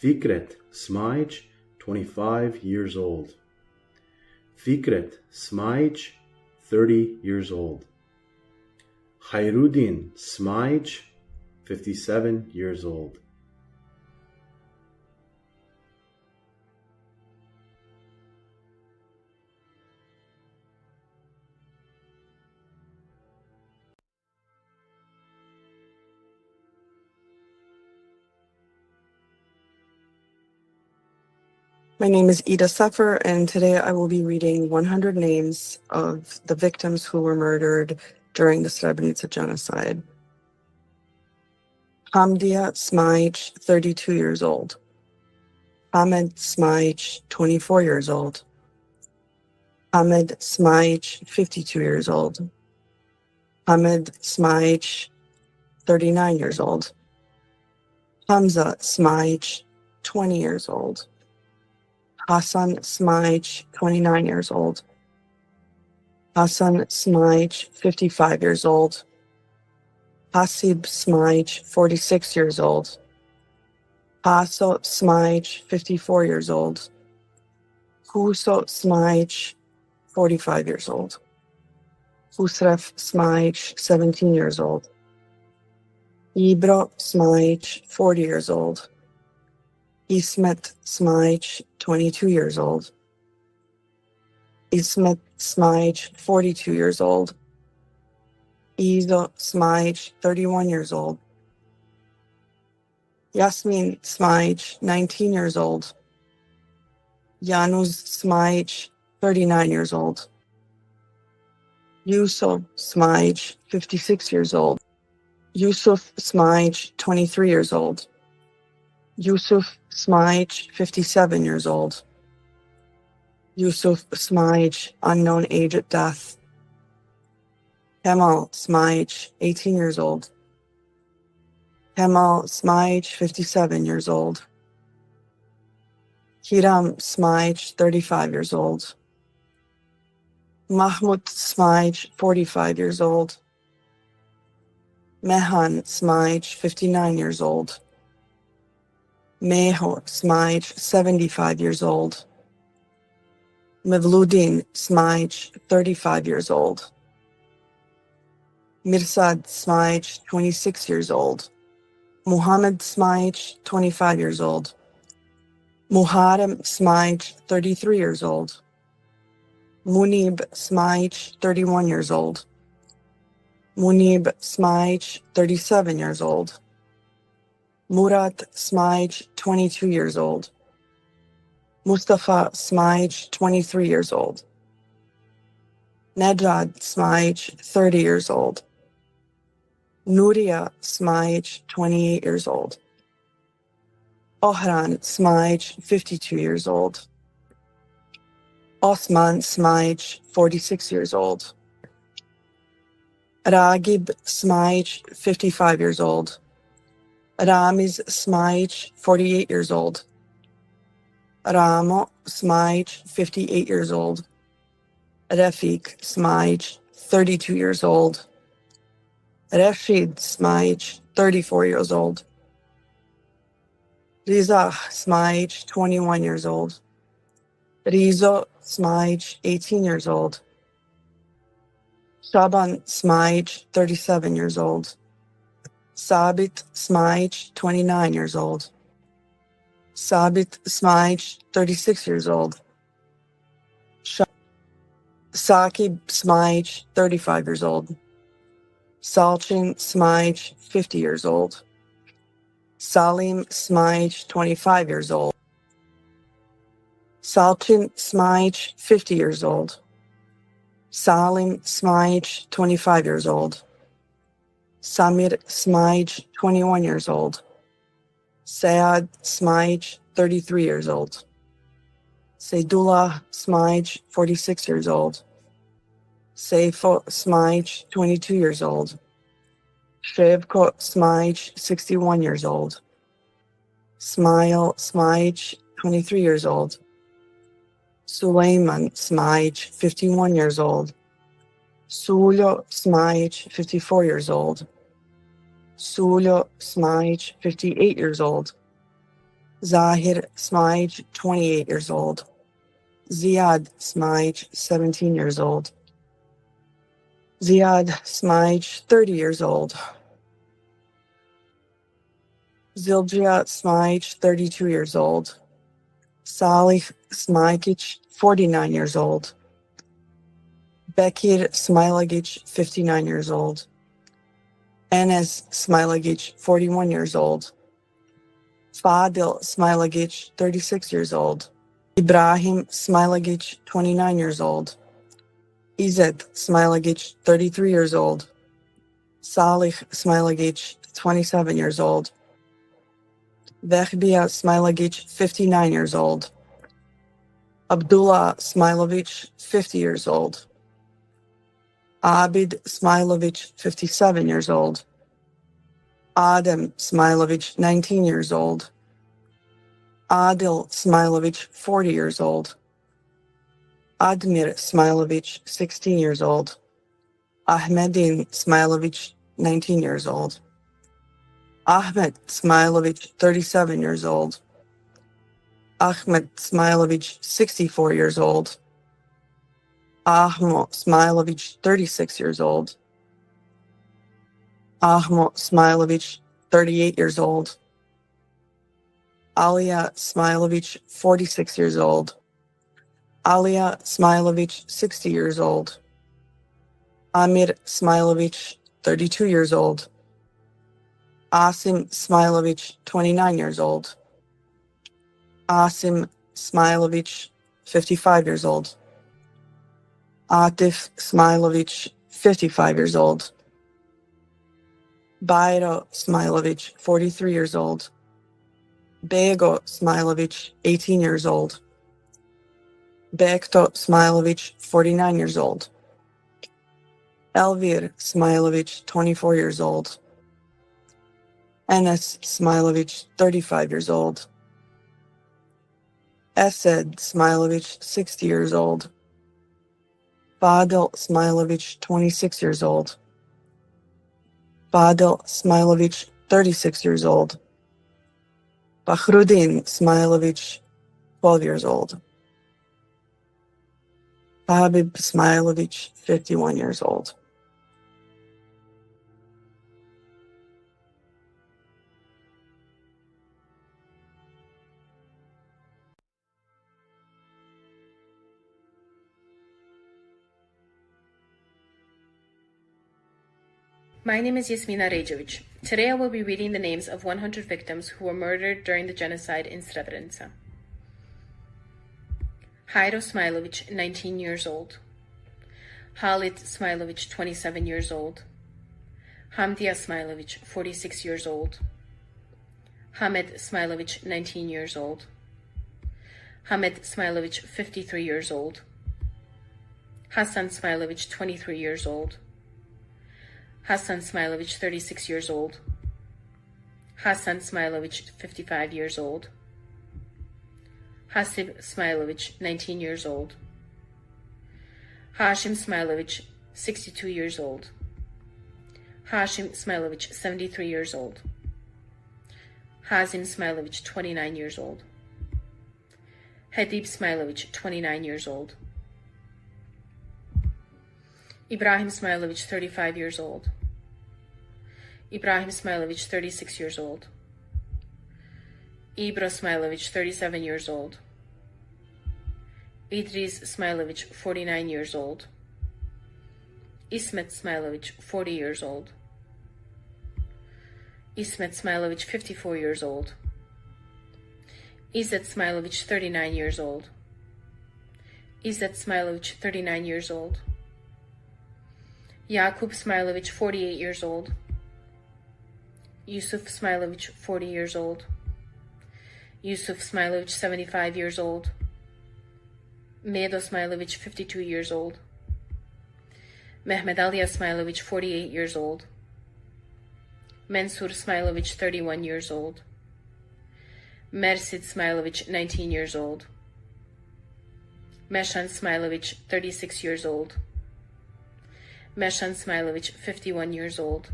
Fikret Smajic, 25 years old. Fikret Smajic, 30 years old. Khairuddin Smajic, 57 years old. My name is Ida Sefer, and today I will be reading 100 names of the victims who were murdered during the Srebrenica genocide. Hamdia Smajic, 32 years old. Ahmed Smajic, 24 years old. Ahmed Smajic, 52 years old. Ahmed Smajic, 39 years old. Hamza Smajic, 20 years old. Hasan Smajic, 29 years old. Hasan Smajic, 55 years old. Hasib Smajic, 46 years old. Haso Smajic, 54 years old. Huso Smajic, 45 years old. Husref Smajic, 17 years old. Ibro Smajic, 40 years old. Ismet Smajic, 22 years old. Ismet Smajic, 42 years old. Izo Smajic, 31 years old. Yasmin Smajic, 19 years old. Januz Smajic, 39 years old. Yusuf Smajic, 56 years old. Yusuf Smajic, 23 years old. Yusuf Smajic, 57 years old. Yusuf Smajic, unknown age at death. Kemal Smajic, 18 years old. Kemal Smajic, 57 years old. Hiram Smajic, 35 years old. Mahmud Smajic, 45 years old. Mehan Smajic, 59 years old. Meho Smajic, 75 years old. Mevludin Smajic, 35 years old. Mirsad Smajic, 26 years old. Muhammad Smajic, 25 years old. Muharrem Smajic, 33 years old. Munib Smajic, 31 years old. Munib Smajic, 37 years old. Murat Smajic, 22 years old. Mustafa Smajic, 23 years old. Nejad Smajic, 30 years old. Nuria Smajic, 28 years old. Ohran Smajic, 52 years old. Osman Smajic, 46 years old. Ragib Smajic, 55 years old. Ramiz Smajic, 48 years old. Ramo Smajic, 58 years old. Refik Smajic, 32 years old. Rashid Smajic, 34 years old. Riza Smajic, 21 years old. Rizo Smajic, 18 years old. Shaban Smajic, 37 years old. Sabit Smajic, 29 years old. Sabit Smajic, 36 years old. Sakib Smajic, 35 years old. Salchin Smajic, 50 years old. Salim Smajic, 25 years old. Salchin Smajic, 50 years old. Salim Smajic, 25 years old. Samir Smajic, 21 years old. Saad Smajic, 33 years old. Saidullah Smajic, 46 years old. Seifo Smajic, 22 years old. Shevko Smajic, 61 years old. Smile Smajic, 23 years old. Suleiman Smajic, 51 years old. Suljo Smajic, 54 years old. Suljo Smajic, 58 years old. Zahir Smajic, 28 years old. Ziad Smajic, 17 years old. Ziad Smajic, 30 years old. Zildjiat Smajic, 32 years old. Salih Smajic, 49 years old. Bekir Smilagic, 59 years old. Enes Smilagic, 41 years old. Fadil Smilagic, 36 years old. Ibrahim Smilagic, 29 years old. Izzet Smilagic, 33 years old. Salih Smilagic, 27 years old. Vehbia Smilagic, 59 years old. Abdullah Smilovic, 50 years old. Abid Smilovic, 57 years old. Adem Smilovic, 19 years old. Adil Smilovic, 40 years old. Admir Smilovic, 16 years old. Ahmedin Smilovic, 19 years old. Ahmed Smilovic, 37 years old. Ahmed Smilovic, 64 years old. Ahmo Smilovic, 36 years old. Ahmo Smilovic, 38 years old. Alia Smilovic, 46 years old. Alia Smilovic, 60 years old. Amir Smilovic, 32 years old. Asim Smilovic, 29 years old. Asim Smilovic, 55 years old. Atif Smilovic, 55 years old. Bayro Smilovic, 43 years old. Bego Smilovic, 18 years old. Bekto Smilovic, 49 years old. Elvir Smilovic, 24 years old. Enes Smilovic, 35 years old. Esed Smilovic, 60 years old. Fadil Smilovic, 26 years old. Fadil Smilovic, 36 years old. Bakhrudin Smilovic, 12 years old. Habib Smilovic, 51 years old. My name is Yasmina Rejovic. Today I will be reading the names of 100 victims who were murdered during the genocide in Srebrenica. Jairo Smailovic, 19 years old. Halit Smailovic, 27 years old. Hamdia Smailovic, 46 years old. Hamed Smailovic, 19 years old. Hamed Smailovic, 53 years old. Hasan Smailovic, 23 years old. Hasan Smailovic, 36 years old. Hasan Smailovic, 55 years old. Hasib Smailovic, 19 years old. Hashim Smailovic, 62 years old. Hashim Smailovic, 73 years old. Hazim Smailovic, 29 years old. Hadib Smailovic, 29 years old. Ibrahim Smailovic, 35 years old. Ibrahim Smailovic, 36 years old. Ibro Smailovic, 37 years old. Idris Smailovic, 49 years old. Ismet Smailovic, 40 years old. Ismet Smailovic, 54 years old. Izzet Smailovic, 39 years old. Izzet Smailovic, 39 years old. Yakub Smailovic, 48 years old. Yusuf Smailovic, 40 years old. Yusuf Smailovic, 75 years old. Medo Smailovic, 52 years old. Mehmet Aliya Smailovic, 48 years old. Mensur Smailovic, 31 years old. Mersid Smailovic, 19 years old. Meshan Smailovic, 36 years old. Meshan Smailovic, 51 years old.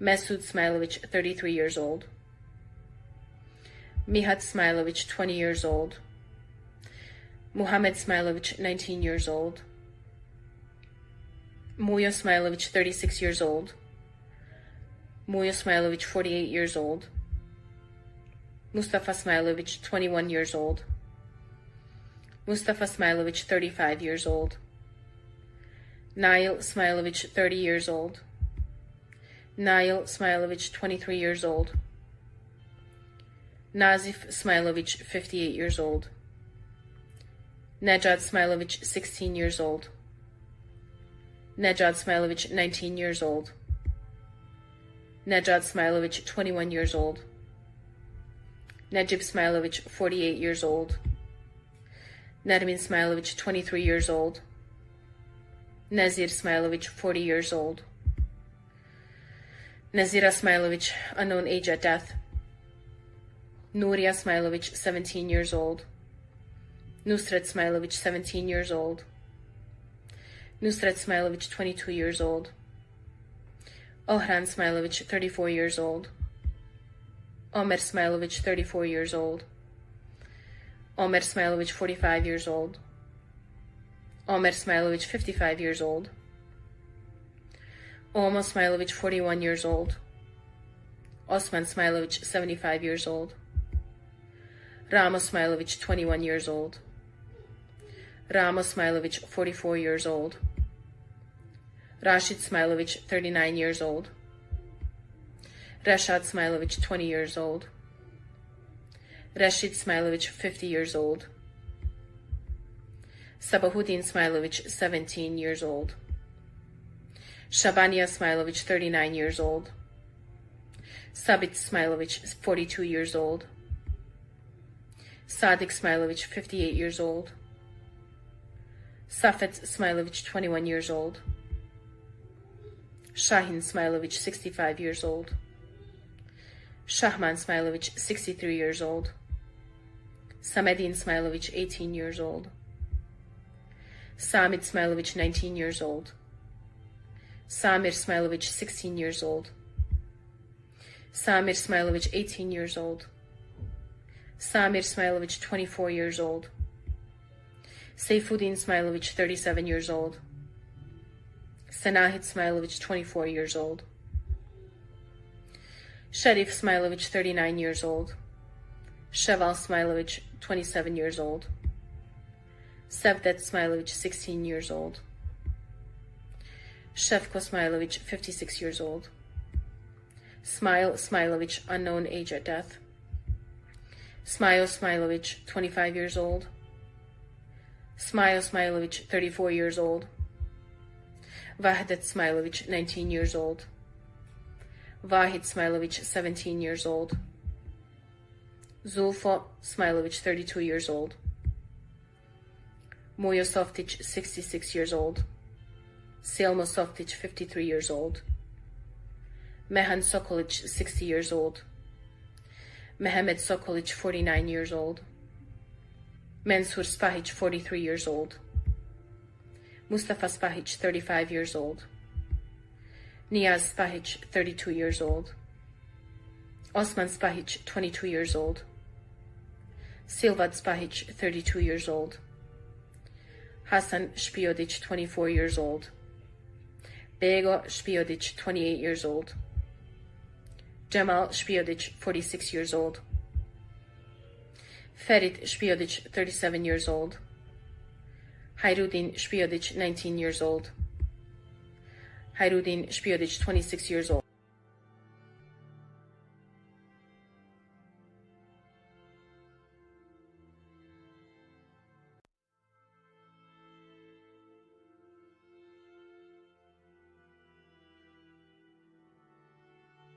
Mesud Smailovic, 33 years old. Mihat Smailovic, 20 years old. Muhammad Smailovic, 19 years old. Mujo Smailovic, 36 years old. Mujo Smailovic, 48 years old. Mustafa Smailovic, 21 years old. Mustafa Smailovic, 35 years old. Nail Smailovic, 30 years old. Nail Smailovic, 23 years old. Nazif Smailovic, 58 years old. Nejad Smailovic, 16 years old. Nejad Smailovic, 19 years old. Nejad Smailovic, 21 years old. Najib Smailovic, 48 years old. Nermin Smailovic, 23 years old. Nazir Smailovic, 40 years old. Nazira Smailovic, unknown age at death. Nuria Smailovic, 17 years old. Nusret Smailovic, 17 years old. Nusret Smailovic, 22 years old. Ohran Smailovic, 34 years old. Omer Smailovic, 34 years old. Omer Smailovic, 45 years old. Omer Smailovic, 55 years old. Omo Smailovic, 41 years old. Osman Smailovic, 75 years old. Ramo Smailovic, 21 years old. Ramo Smailovic, 44 years old. Rashid Smailovic, 39 years old. Rashad Smailovic, 20 years old. Rashid Smailovic, 50 years old. Sabahuddin Smailovic, 17 years old. Shabania Smailovic, 39 years old. Sabit Smailovic, 42 years old. Sadik Smailovic, 58 years old. Safet Smailovic, 21 years old. Shahin Smailovic, 65 years old. Shahman Smailovic, 63 years old. Samedin Smailovic, 18 years old. Samit Smailovic, 19 years old. Samir Smailovic, 16 years old. Samir Smailovic, 18 years old. Samir Smailovic, 24 years old. Saifuddin Smailovic, 37 years old. Sanahid Smailovic, 24 years old. Sharif Smailovic, 39 years old. Sheval Smailovic, 27 years old. Sevdet Smailovic, 16 years old. Shevko Smilovich, 56 years old. Smile Smilovich, unknown age at death. Smile Smilovich, 25 years old. Smile Smilovich, 34 years old. Vahdet Smilovich, 19 years old. Vahid Smilovich, 17 years old. Zulfo Smilovich, 32 years old. Mujo Softic, 66 years old. Selmo Softic, 53 years old. Mehan Sokolic, 60 years old. Mehmet Sokolic, 49 years old. Mensur Spahic, 43 years old. Mustafa Spahic, 35 years old. Niyaz Spahic, 32 years old. Osman Spahic, 22 years old. Silvad Spahic, 32 years old. Hasan Špiodic, 24 years old. Bego Špiodic, 28 years old. Jamal Špiodic, 46 years old. Ferit Špiodic, 37 years old. Hayrudin Špiodic, 19 years old. Hayrudin Špiodic, 26 years old.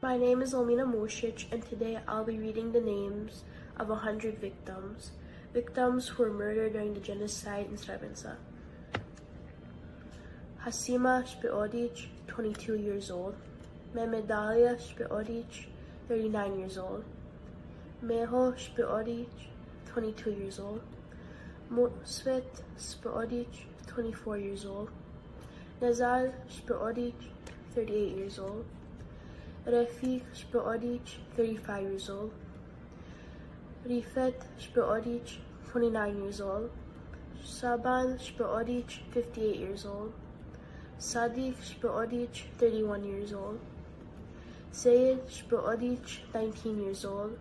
My name is Almina Mosic, and today I'll be reading the names of 100 victims who were murdered during the genocide in Srebrenica. Hasima Špiodic, 22 years old. Mehmedalia Špiodic, 39 years old. Meho Špiodic, 22 years old. Musvet Špiodic, 24 years old. Nazar Špiodic, 38 years old. Refik Špiodic, 35 years old. Rifet Špiodic, 29 years old. Shaban Špiodic, 58 years old. Sadiq Špiodic, 31 years old. Sayed Špiodic, 19 years old.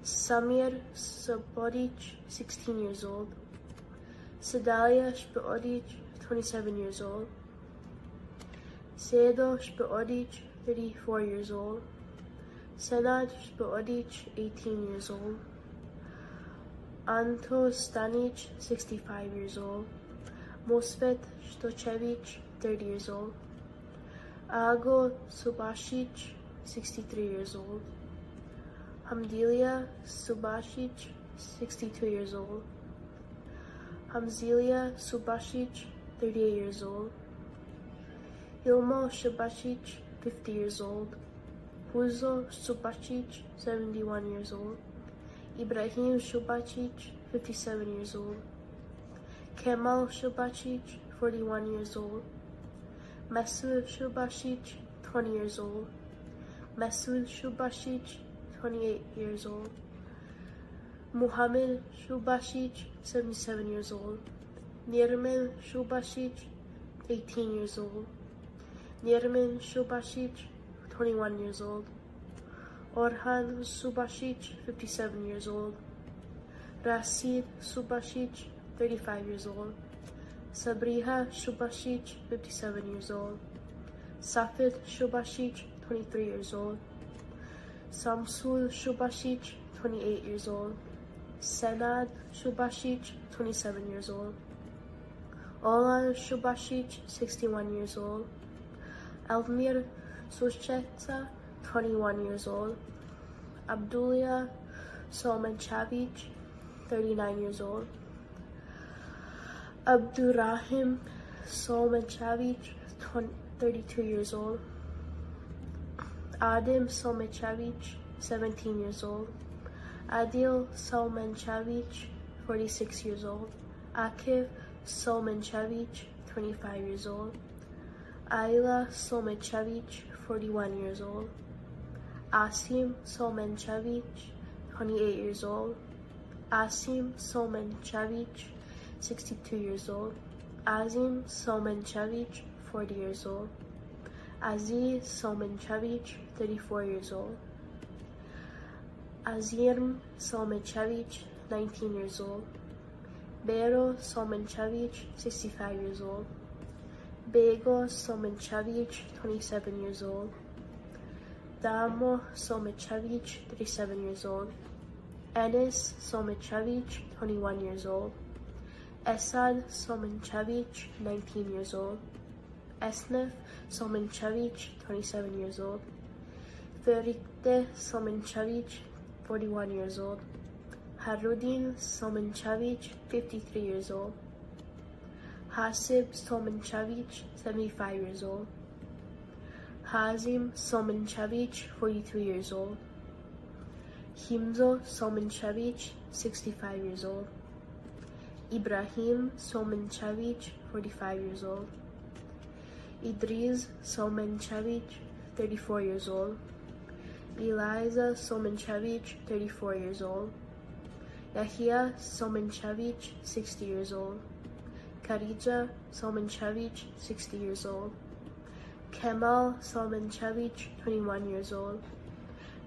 Samir Špiodic, 16 years old. Sedalia Špiodic, 27 years old. Sedo Špiodic, 34 years old. Senad Špiodic, 18 years old. Anto Stanic, 65 years old. Mosvet Stocevic, 30 years old. Ago Subasic, 63 years old. Hamdilia Subasic, 62 years old. Hamzilia Subasic, 38 years old. Ilmo Subasic, 50 years old. Huzo Subasic, 71 years old. Ibrahim Subasic, 57 years old. Kemal Subasic, 41 years old. Mesut Subasic, 20 years old. Mesut Subasic, 28 years old. Muhammad Subasic, 77 years old. Nirmin Subasic, 18 years old. Nirmin Subasic, 21 years old. Orhan Subasic, 57 years old. Rasid Subasic, 35 years old. Sabriha Subasic, 57 years old. Safid Subasic, 23 years old. Samsul Subasic, 28 years old. Senad Subasic, 27 years old. Olan Subasic, 61 years old. Elmir Suchetsa, 21 years old. Abdullah Solmanchavic, 39 years old. Abdurrahim Solmanchavic, 32 years old. Adim Solmanchavic, 17 years old. Adil Solmanchavic, 46 years old. Akif Solmanchavic, 25 years old. Ayla Solmanchavic, 41 years old. Asim Solmanchavic, 28 years old. Asim Solmanchavic, 62 years old. Azim Solmanchavic, 40 years old. Aziz Solmanchavic, 34 years old. Azirm Solmanchavic, 19 years old. Bero Solmanchavic, 65 years old. Bego Somenchevich, 27 years old. Damo Somenchevich, 37 years old. Enis Somenchevich, 21 years old. Esad Somenchevich, 19 years old. Esnif Somenchevich, 27 years old. Ferikte Somenchevich, 41 years old. Harudin Somenchevich, 53 years old. Hasib Somenchevich, 75 years old. Hazim Somenchevich, 42 years old. Himzo Somenchevich, 65 years old. Ibrahim Somenchevich, 45 years old. Idris Somenchevich, 34 years old. Eliza Somenchevich, 34 years old. Yahya Somenchevich, 60 years old. Karija Somenchevich, 60 years old. Kemal Somenchevich, 21 years old.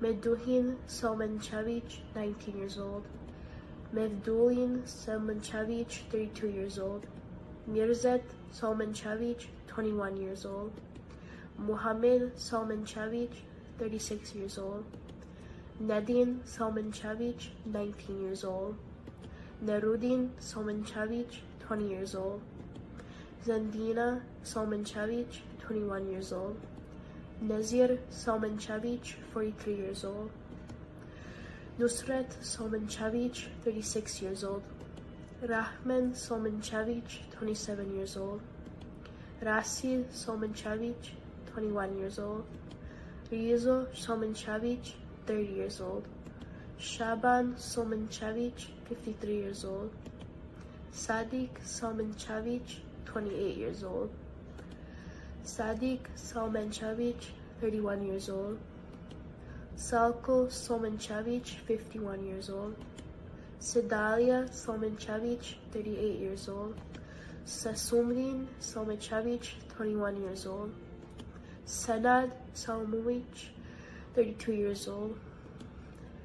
Meduhin Somenchevich, 19 years old. Mevdulin Somenchevich, 32 years old. Mirzet Somenchevich, 21 years old. Muhammad Somenchevich, 36 years old. Nadine Somenchevich, 19 years old. Nerudin Somenchevich, 20 years old. Zandina Somenchevich, 21 years old. Nazir Somenchevich, 43 years old. Nusret Somenchevich, 36 years old. Rahman Somenchevich, 27 years old. Rasil Somenchevich, 21 years old. Rizo Somenchevich, 30 years old. Shaban Somenchevich, 53 years old. Sadiq Somenchevich, 28 years old. Sadiq Somenchevich, 31 years old. Salko Somenchevich, 51 years old. Sedalia Somenchevich, 38 years old. Sasumdin Somenchevich, 21 years old. Senad Salmovich, 32 years old.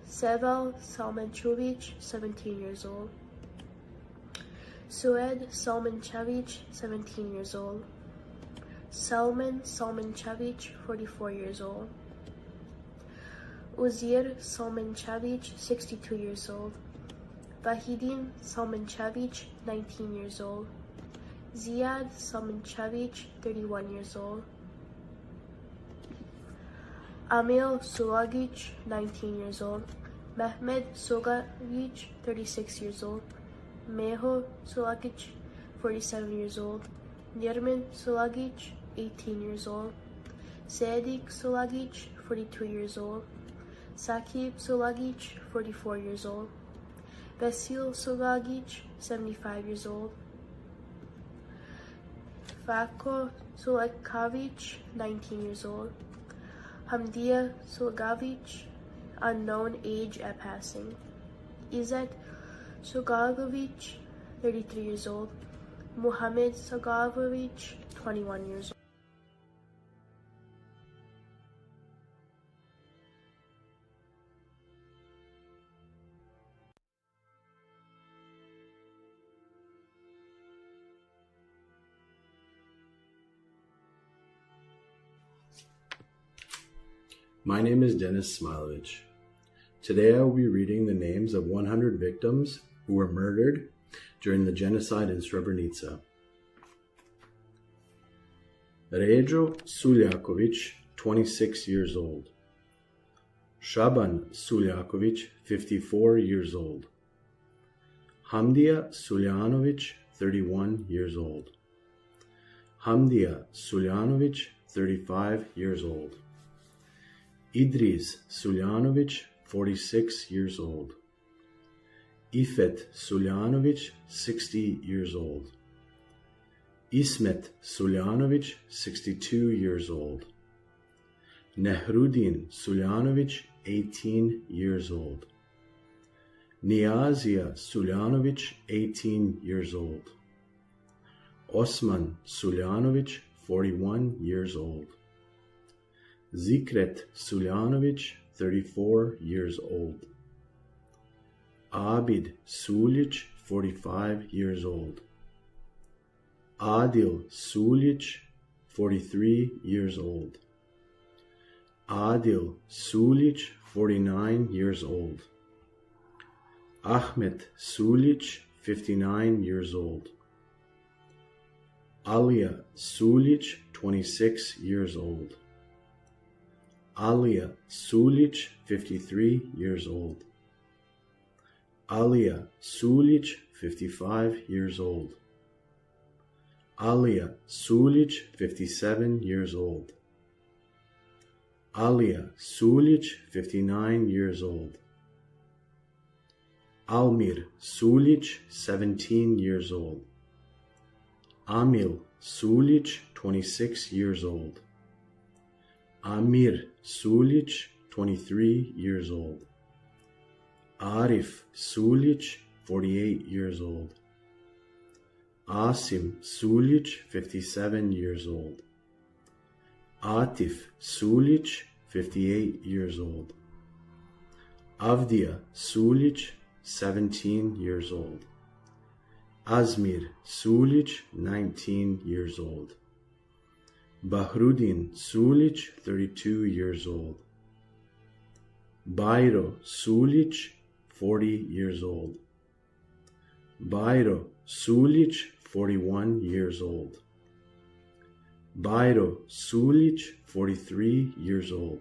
Seval Salmenchovich, 17 years old. Sued Salmenchovich, 17 years old. Salman Salmenchovich, 44 years old. Uzir Salmenchovich, 62 years old. Vahidin Salmenchovich, 19 years old. Ziad Salmenchovich, 31 years old. Amil Sulagich, 19 years old. Mehmed Sulagich, 36 years old. Meho Sulagich, 47 years old. Nirmin Sulagich, 18 years old. Sadik Sulagich, 42 years old. Sakib Sulagich, 44 years old. Vasil Sulagich, 75 years old. Fako Sulakavich, 19 years old. Hamdia Sulagavich, unknown age at passing. Izet Sulagavich, 33 years old. Muhammad Sulagavich, 21 years old. My name is Denis Smilovich. Today I will be reading the names of 100 victims who were murdered during the genocide in Srebrenica. Rejo Suljaković, 26 years old. Shaban Suljaković, 54 years old. Hamdia Suljanović, 31 years old. Hamdia Suljanović, 35 years old. Idris Suljanović, 46 years old. Ifet Suljanović, 60 years old. Ismet Suljanović, 62 years old. Nehrudin Suljanović, 18 years old. Niazia Suljanović, 18 years old. Osman Suljanović, 41 years old. Zikret Suljanović, 34 years old. Abid Suljić, 45 years old. Adil Suljić, 43 years old. Adil Sulic, 49 years old. Ahmet Sulic, 59 years old. Alia Sulic, 26 years old. Alia Sulic, 53 years old. Alia Sulic, 55 years old. Alia Sulic, 57 years old. Alia Sulic, 59 years old. Almir Sulic, 17 years old. Amil Sulic, 26 years old. Amir Sulic, 23 years old. Arif Sulic, 48 years old. Asim Sulic, 57 years old. Atif Sulic, 58 years old. Avdia Sulic, 17 years old. Azmir Sulic, 19 years old. Bahrudin Sulic, 32 years old. Bayro Sulic, 40 years old. Bayro Sulic, 41 years old. Bayro Sulic, 43 years old.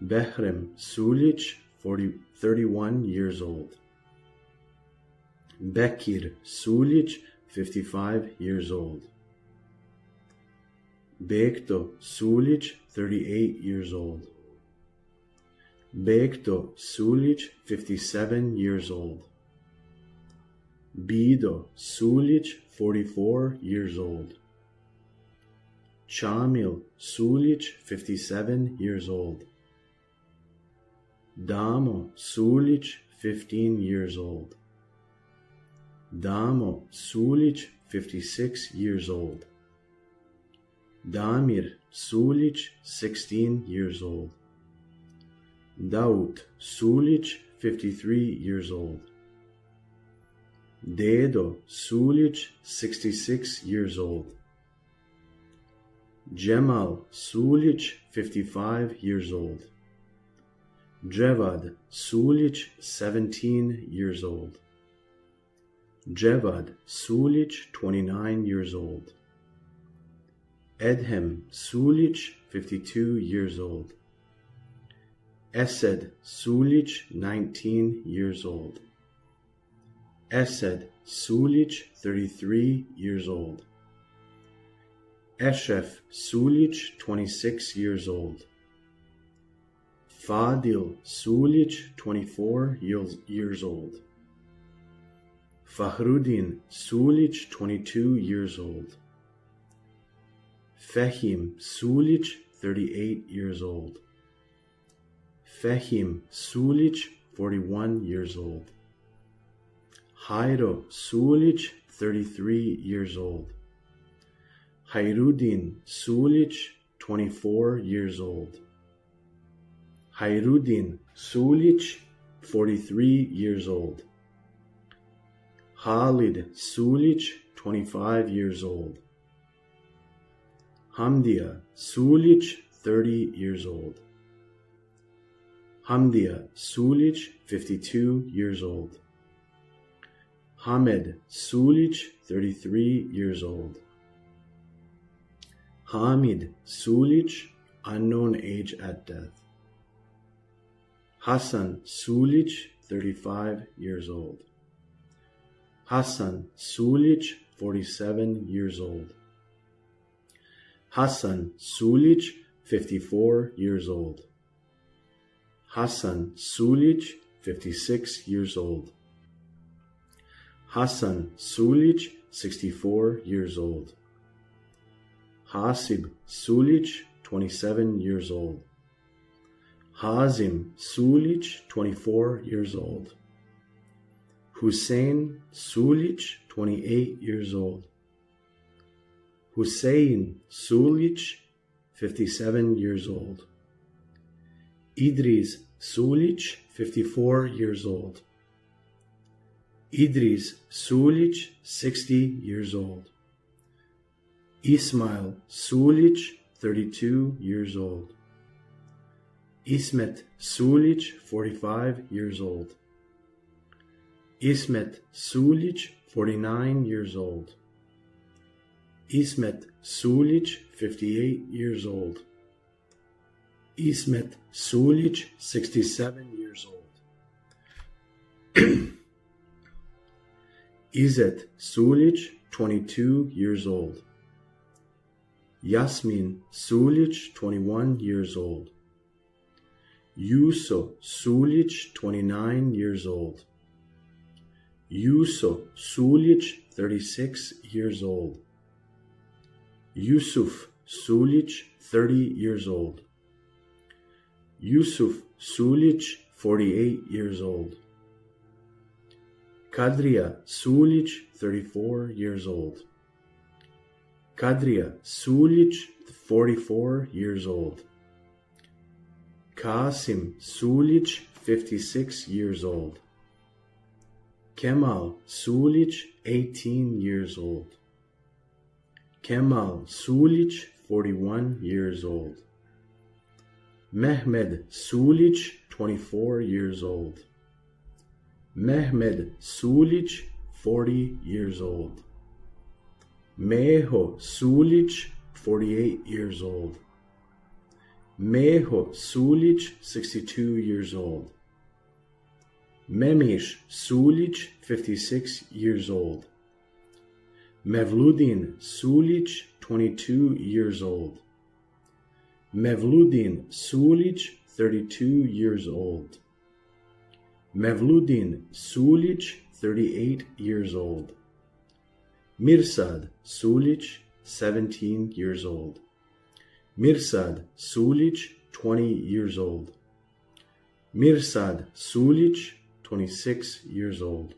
Behrem Sulic, 31 years old. Bekir Sulic, 55 years old. Bekto Sulic, 38 years old. Bekto Sulic, 57 years old. Bido Sulic, 44 years old. Chamil Sulic, 57 years old. Damo Sulic, 15 years old. Damo Sulic, 56 years old. Damir Sulic, 16 years old. Daut Sulic, 53 years old. Dedo Sulic, 66 years old. Cemal Sulic, 55 years old. Jevad Sulic, 17 years old. Jevad Sulic, 29 years old. Edhem Sulic, 52 years old. Esed Sulic, 19 years old. Esed Sulic, 33 years old. Eshef Sulic, 26 years old. Fadil Sulic, 24 years old. Fahrudin Sulic, 22 years old. Fehim Sulic, 38 years old. Fehim Sulic, 41 years old. Hayro Sulic, 33 years old. Hayrudin Sulic, 24 years old. Hayrudin Sulic, 43 years old. Halid Sulic, 25 years old. Hamdia Sulic, 30 years old. Hamdia Sulic, 52 years old. Hamed Sulic, 33 years old. Hamid Sulic, unknown age at death. Hassan Sulic, 35 years old. Hassan Sulic, 47 years old. Hassan Sulic, 54 years old. Hassan Sulic, 56 years old. Hassan Sulic, 64 years old. Hasib Sulic, 27 years old. Hazim Sulic, 24 years old. Hussein Sulic, 28 years old. Hussein Sulic, 57 years old. Idris Sulic, 54 years old. Idris Sulic, 60 years old. Ismail Sulic, 32 years old. Ismet Sulic, 45 years old. Ismet Sulic, 49 years old. Ismet Sulic, 58 years old. Ismet Sulic, 67 years old. Izet Sulic, 22 years old. Yasmin Sulic, 21 years old. Yuso Sulic, 29 years old. Yuso Sulic, 36 years old. Yusuf Sulic, 30 years old. Yusuf Sulic, 48 years old. Kadria Sulic, 34 years old. Kadria Sulic, 44 years old. Kasim Sulic, 56 years old. Kemal Sulic, 18 years old. Kemal Sulic, 41 years old. Mehmed Sulic, 24 years old. Mehmed Sulic, 40 years old. Meho Sulic, 48 years old. Meho Sulic, 62 years old. Memish Sulic, 56 years old. Mevludin Sulic, 22 years old. Mevludin Sulic, 32 years old. Mevludin Sulic, 38 years old. Mirsad Sulic, 17 years old. Mirsad Sulic, 20 years old. Mirsad Sulic, 26 years old.